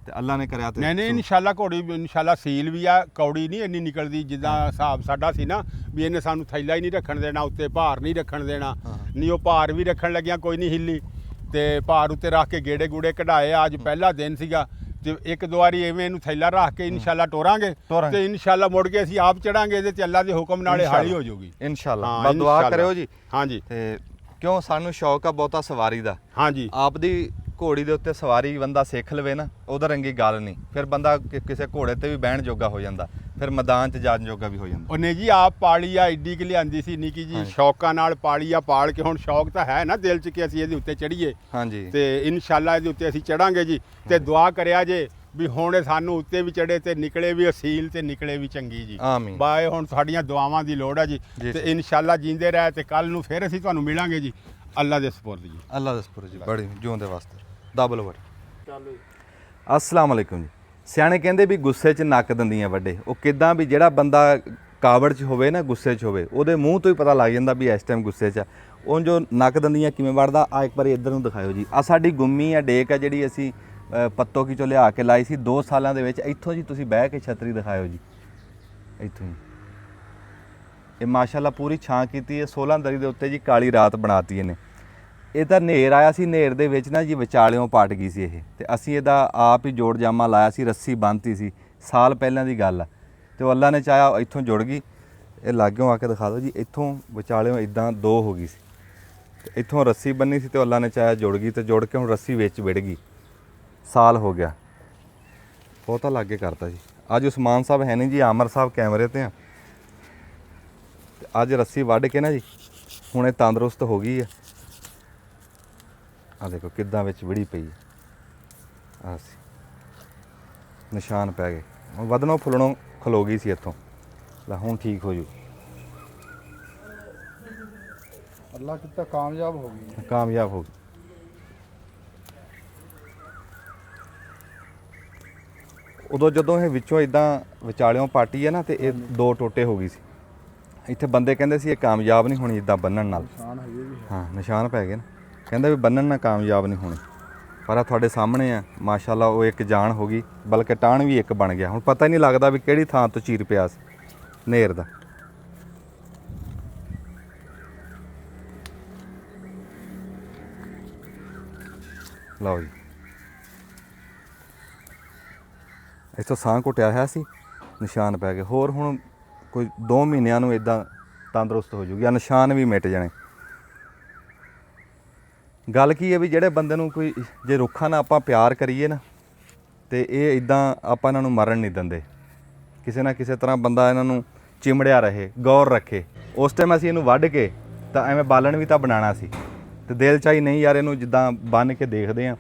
ਤੇ ਅੱਲਾ ਨੇ ਕਰਿਆ ਤੇ ਨਹੀਂ ਇਨਸ਼ਾਅੱਲਾ ਘੋੜੀ ਇਨਸ਼ਾਅੱਲਾ ਸੀਲ ਵੀ ਆ। ਕੌੜੀ ਨਹੀਂ ਇੰਨੀ ਨਿਕਲਦੀ ਜਿੱਦਾਂ ਹਿਸਾਬ ਸਾਡਾ ਸੀ ਨਾ ਵੀ ਇਹਨੇ ਸਾਨੂੰ ਥੈਲਾ ਹੀ ਨਹੀਂ ਰੱਖਣ ਦੇਣਾ, ਉੱਤੇ ਭਾਰ ਨਹੀਂ ਰੱਖਣ ਦੇਣਾ। ਨਹੀਂ ਉਹ ਭਾਰ ਵੀ ਰੱਖਣ ਲੱਗਿਆ ਕੋਈ ਨਹੀਂ ਹਿੱਲੀ, ਤੇ ਭਾਰ ਉੱਤੇ ਰੱਖ ਕੇ ਗੇੜੇ ਗੂੜੇ ਕਢਾਏ। ਅੱਜ ਪਹਿਲਾ ਦਿਨ ਸੀਗਾ ਤੇ ਇੱਕ ਦੋ ਵਾਰੀ ਐਵੇਂ ਇਹਨੂੰ ਥੈਲਾ ਰੱਖ ਕੇ ਇਨਸ਼ਾਅੱਲਾ ਟੋਰਾਂਗੇ ਤੇ ਇਨਸ਼ਾਅੱਲਾ ਮੁੜ ਕੇ ਅਸੀਂ ਆਪ ਚੜਾਂਗੇ ਇਹਦੇ ਤੇ ਅੱਲਾ ਦੇ ਹੁਕਮ ਨਾਲੇ ਹਾਲੀ ਹੋ ਜਾਊਗੀ ਇਨਸ਼ਾਅੱਲਾ। ਹਾਂ, ਬਸ ਦੁਆ ਇਨਸ਼ਾਅੱਲਾ। ਕਰਿਓ ਜੀ। ਹਾਂਜੀ ਤੇ ਕਿਉਂ ਸਾਨੂੰ ਸ਼ੌਕ ਆ ਬਹੁਤਾ ਸਵਾਰੀ ਦਾ। ਹਾਂਜੀ ਆਪ ਦੀ ਘੋੜੀ ਦੇ ਉੱਤੇ ਸਵਾਰੀ ਬੰਦਾ ਸਿੱਖ ਲਵੇ ਨਾ, ਉਹਦਾ ਰੰਗੀ ਗੱਲ ਨਹੀਂ। ਫਿਰ ਬੰਦਾ ਕਿਸੇ ਘੋੜੇ ਤੇ ਵੀ ਬਹਿਣ ਜੋਗਾ ਹੋ ਜਾਂਦਾ, ਫਿਰ ਮੈਦਾਨ 'ਚ ਜਾਣ ਜੋਗਾ ਵੀ ਹੋ ਜਾਂਦਾ। ਉਹਨੇ ਜੀ ਆਪ ਪਾਲੀ ਆ, ਏਡੀ ਕਿ ਲਿਆਂਦੀ ਸੀ ਨਿੱਕੀ ਜੀ, ਸ਼ੌਕਾਂ ਨਾਲ ਪਾਲੀ ਆ। ਪਾਲ ਕੇ ਹੁਣ ਸ਼ੌਕ ਤਾਂ ਹੈ ਨਾ ਦਿਲ 'ਚ ਕਿ ਅਸੀਂ ਇਹਦੇ ਉੱਤੇ ਚੜੀਏ, ਹਾਂਜੀ ਤੇ ਇਨਸ਼ਾਅੱਲਾ ਇਹਦੇ ਉੱਤੇ ਅਸੀਂ ਚੜਾਂਗੇ ਜੀ। ਤੇ ਦੁਆ ਕਰਿਆ ਜੇ ਵੀ ਹੁਣ ਇਹ ਸਾਨੂੰ ਉੱਤੇ ਵੀ ਚੜੇ ਤੇ ਨਿਕਲੇ ਵੀ ਅਸੀਲ ਤੇ ਨਿਕਲੇ ਵੀ ਚੰਗੀ ਜੀ। ਆਮੀਨ। ਬਾਏ ਹੁਣ ਸਾਡੀਆਂ ਦੁਆਵਾਂ ਦੀ ਲੋੜ ਹੈ ਜੀ। ਜੀ, ਤੇ ਜੀ। ਇਨਸ਼ਾਅੱਲਾ ਜੀਂਦੇ ਰਹਿ ਤੇ ਕੱਲ ਨੂੰ ਫਿਰ ਅਸੀਂ ਤੁਹਾਨੂੰ ਮਿਲਾਂਗੇ ਜੀ ਅੱਲਾ ਦੇ ਸਪੁਰਦ ਜੀ। ਅੱਲਾ ਦਾ ਸ਼ੁਕਰ ਜੀ, ਬੜੀ ਜਿਉਂਦੇ ਵਾਸਤੇ ਦਬਲ ਵੜ। ਅਸਲਾਮ ਅਲੈਕੁਮ ਜੀ। ਸਿਆਣੇ ਕਹਿੰਦੇ ਵੀ ਗੁੱਸੇ 'ਚ ਨੱਕ ਦੰਦੀਆਂ ਵੱਡੇ। ਉਹ ਕਿਦਾਂ ਵੀ ਜਿਹੜਾ ਬੰਦਾ ਕਾਵੜ 'ਚ ਹੋਵੇ ਨਾ, ਗੁੱਸੇ 'ਚ ਹੋਵੇ, ਉਹਦੇ ਮੂੰਹ ਤੋਂ ਹੀ ਪਤਾ ਲੱਗ ਜਾਂਦਾ ਵੀ ਇਸ ਟਾਈਮ ਗੁੱਸੇ 'ਚ ਆ। ਉਹ ਜੋ ਨੱਕ ਦੰਦੀਆਂ ਕਿਵੇਂ ਵੜਦਾ, ਆ ਇੱਕ ਵਾਰੀ ਇੱਧਰ ਨੂੰ ਦਿਖਾਇਓ ਜੀ। ਆ ਸਾਡੀ ਗੁੰਮੀ ਆ, ਡੇਕ ਆ, ਜਿਹੜੀ ਅਸੀਂ ਪੱਤੋ ਕੀ ਚੋਂ ਲਿਆ ਕੇ ਲਾਈ ਸੀ 2 ਸਾਲਾਂ ਦੇ ਵਿੱਚ। ਇੱਥੋਂ ਜੀ ਤੁਸੀਂ ਬਹਿ ਕੇ ਛਤਰੀ ਦਿਖਾਇਓ ਜੀ, ਇੱਥੋਂ ਹੀ। ਇਹ ਮਾਸ਼ਾਅੱਲਾ ਪੂਰੀ ਛਾਂ ਕੀਤੀ ਹੈ। 16 ਦਰੀ ਦੇ ਉੱਤੇ ਜੀ ਕਾਲੀ ਰਾਤ ਬਣਾਤੀ ਇਹਨੇ। ਇਹ ਤਾਂ ਹਨੇਰ ਆਇਆ ਸੀ, ਹਨੇਰ ਦੇ ਵਿੱਚ ਨਾ ਜੀ ਵਿਚਾਲਿਓਂ ਪਾਟ ਗਈ ਸੀ ਇਹ, ਤੇ ਅਸੀਂ ਇਹਦਾ ਆਪ ਹੀ ਜੋੜ ਜਾਮਾ ਲਾਇਆ ਸੀ, ਰੱਸੀ ਬੰਨ੍ਹਤੀ ਸੀ। ਸਾਲ ਪਹਿਲਾਂ ਦੀ ਗੱਲ ਆ, ਤੇ ਉਹ ਅੱਲਾ ਨੇ ਚਾਹਿਆ ਇੱਥੋਂ ਜੁੜ ਗਈ। ਇਹ ਲਾਗਿਓਂ ਆ ਕੇ ਦਿਖਾ ਦਿਓ ਜੀ, ਇੱਥੋਂ ਵਿਚਾਲਿਓਂ ਇਦਾਂ 2 ਹੋ ਗਈ ਸੀ, ਤੇ ਇੱਥੋਂ ਰੱਸੀ ਬੰਨੀ ਸੀ, ਤੇ ਅੱਲਾ ਨੇ ਚਾਹਿਆ ਜੁੜ ਗਈ, ਤੇ ਜੁੜ ਕੇ ਹੁਣ ਰੱਸੀ ਵਿੱਚ ਵਿੜ ਗਈ। ਸਾਲ ਹੋ ਗਿਆ, ਬਹੁਤਾ ਲਾਗੇ ਕਰਤਾ ਜੀ। ਅੱਜ ਉਸਮਾਨ ਸਾਹਿਬ ਹੈ ਨਹੀਂ ਜੀ, ਆਮਰ ਸਾਹਿਬ ਕੈਮਰੇ ਤੇ ਆ। ਅੱਜ ਰੱਸੀ ਵੱਢ ਕੇ ਨਾ ਜੀ ਹੁਣ ਇਹ ਤੰਦਰੁਸਤ ਹੋ ਗਈ ਆ। ਆ ਦੇਖੋ ਕਿੱਦਾਂ ਵਿੱਚ ਵਿੜੀ ਪਈ ਆ। ਆ ਸੀ ਨਿਸ਼ਾਨ ਪੈ ਗਏ, ਹੁਣ ਵਧਣੋਂ ਫੁੱਲਣੋਂ ਖਲੋ ਗਈ ਸੀ ਇੱਥੋਂ। ਲੈ ਹੁਣ ਠੀਕ ਹੋ ਜੂ। ਅੱਲਾ ਕੀਤਾ ਕਾਮਯਾਬ ਹੋ ਗਈ। ਕਾਮਯਾਬ ਹੋ ਗਈ। ਉਦੋਂ ਜਦੋਂ ਇਹ ਵਿੱਚੋਂ ਇਦਾਂ ਵਿਚਾਲਿਓਂ ਪਾਟੀ ਹੈ ਨਾ ਤੇ ਇਹ 2 ਟੋਟੇ ਹੋ ਗਈ ਸੀ। ਇੱਥੇ ਬੰਦੇ ਕਹਿੰਦੇ ਸੀ ਇਹ ਕਾਮਯਾਬ ਨਹੀਂ ਹੋਣੀ ਇਦਾਂ ਬੰਨਣ ਨਾਲ। ਨਿਸ਼ਾਨ ਹੈਗੇ ਵੀ। ਹਾਂ ਨਿਸ਼ਾਨ ਪੈ ਗਏ ਨਾ, ਕਹਿੰਦਾ ਵੀ ਬੰਨਣ ਨਾਲ ਕਾਮਯਾਬ ਨਹੀਂ ਹੋਣੀ। ਪਰ ਆ ਤੁਹਾਡੇ ਸਾਹਮਣੇ ਆ ਮਾਸ਼ਾਅੱਲਾ ਉਹ ਇੱਕ ਜਾਨ ਹੋ ਗਈ, ਬਲਕਿ ਟਾਣ ਵੀ ਇੱਕ ਬਣ ਗਿਆ। ਹੁਣ ਪਤਾ ਹੀ ਨਹੀਂ ਲੱਗਦਾ ਵੀ ਕਿਹੜੀ ਥਾਂ ਤੋਂ ਚੀਰ ਪਿਆ ਸੀ ਨੇਰ ਦਾ। ਲਓ ਜੀ ਇੱਥੋਂ ਸਾਹ ਘੁੱਟਿਆ ਹੋਇਆ ਸੀ, ਨਿਸ਼ਾਨ ਪੈ ਗਏ। ਹੋਰ ਹੁਣ ਕੋਈ 2 ਮਹੀਨਿਆਂ ਨੂੰ ਇਦਾਂ ਤੰਦਰੁਸਤ ਹੋ ਜੂਗੀ, ਆ ਨਿਸ਼ਾਨ ਵੀ ਮਿਟ ਜਾਣੇ। ਗੱਲ ਕੀ ਹੈ ਵੀ ਜਿਹੜੇ ਬੰਦੇ ਨੂੰ ਕੋਈ ਜੇ ਰੁੱਖਾਂ ਨਾਲ ਆਪਾਂ ਪਿਆਰ ਕਰੀਏ ਨਾ ਤੇ ਇਹ ਇਦਾਂ ਆਪਾਂ ਇਹਨਾਂ ਨੂੰ ਮਰਨ ਨਹੀਂ ਦਿੰਦੇ। ਕਿਸੇ ਨਾ ਕਿਸੇ ਤਰ੍ਹਾਂ ਬੰਦਾ ਇਹਨਾਂ ਨੂੰ ਚਿਮੜਿਆ ਰਹੇ, ਗੌਰ ਰੱਖੇ। ਉਸ ਟਾਈਮ ਅਸੀਂ ਇਹਨੂੰ ਵੱਢ ਕੇ ਤਾਂ ਐਵੇਂ ਬਾਲਣ ਵੀ ਤਾਂ ਬਣਾਉਣਾ ਸੀ ਤੇ ਦਿਲ ਚਾਹੀ ਨਹੀਂ ਯਾਰ ਇਹਨੂੰ ਜਿੱਦਾਂ ਬੰਨ ਕੇ ਦੇਖਦੇ ਆ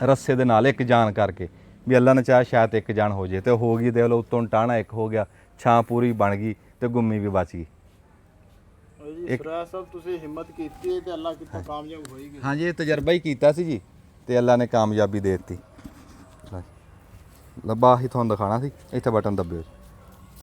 ਰੱਸੇ ਦੇ ਨਾਲ ਇੱਕ ਜਾਨ ਕਰਕੇ ਵੀ ਅੱਲਾ ਨੇ ਚਾਹਿਆ ਸ਼ਾਇਦ ਇੱਕ ਜਾਨ ਹੋ ਜੇ ਤੇ ਹੋ ਗਈ। ਦੇਖ ਲਓ ਉੱਤੋਂ ਟਾਣਾ ਇੱਕ ਹੋ ਗਿਆ, ਛਾਂ ਪੂਰੀ ਬਣ ਗਈ ਤੇ ਗੁੰਮੀ ਵੀ ਬਚ ਗਈ। ਸਰਾ ਸਾਹਿਬ ਤੁਸੀਂ ਹਿੰਮਤ ਕੀਤੀ ਤੇ ਅੱਲਾ ਕੀਤਾ ਕਾਮਯਾਬ ਹੋਏਗੀ। ਹਾਂਜੀ ਇਹ ਤਜਰਬਾ ਹੀ ਕੀਤਾ ਸੀ ਜੀ ਤੇ ਅੱਲਾ ਨੇ ਕਾਮਯਾਬੀ ਦੇ ਦਿੱਤੀ। ਲੱਭਾ ਹੀ ਤੁਹਾਨੂੰ ਦਿਖਾਣਾ ਸੀ, ਇੱਥੇ ਬਟਨ ਦੱਬਿਓ।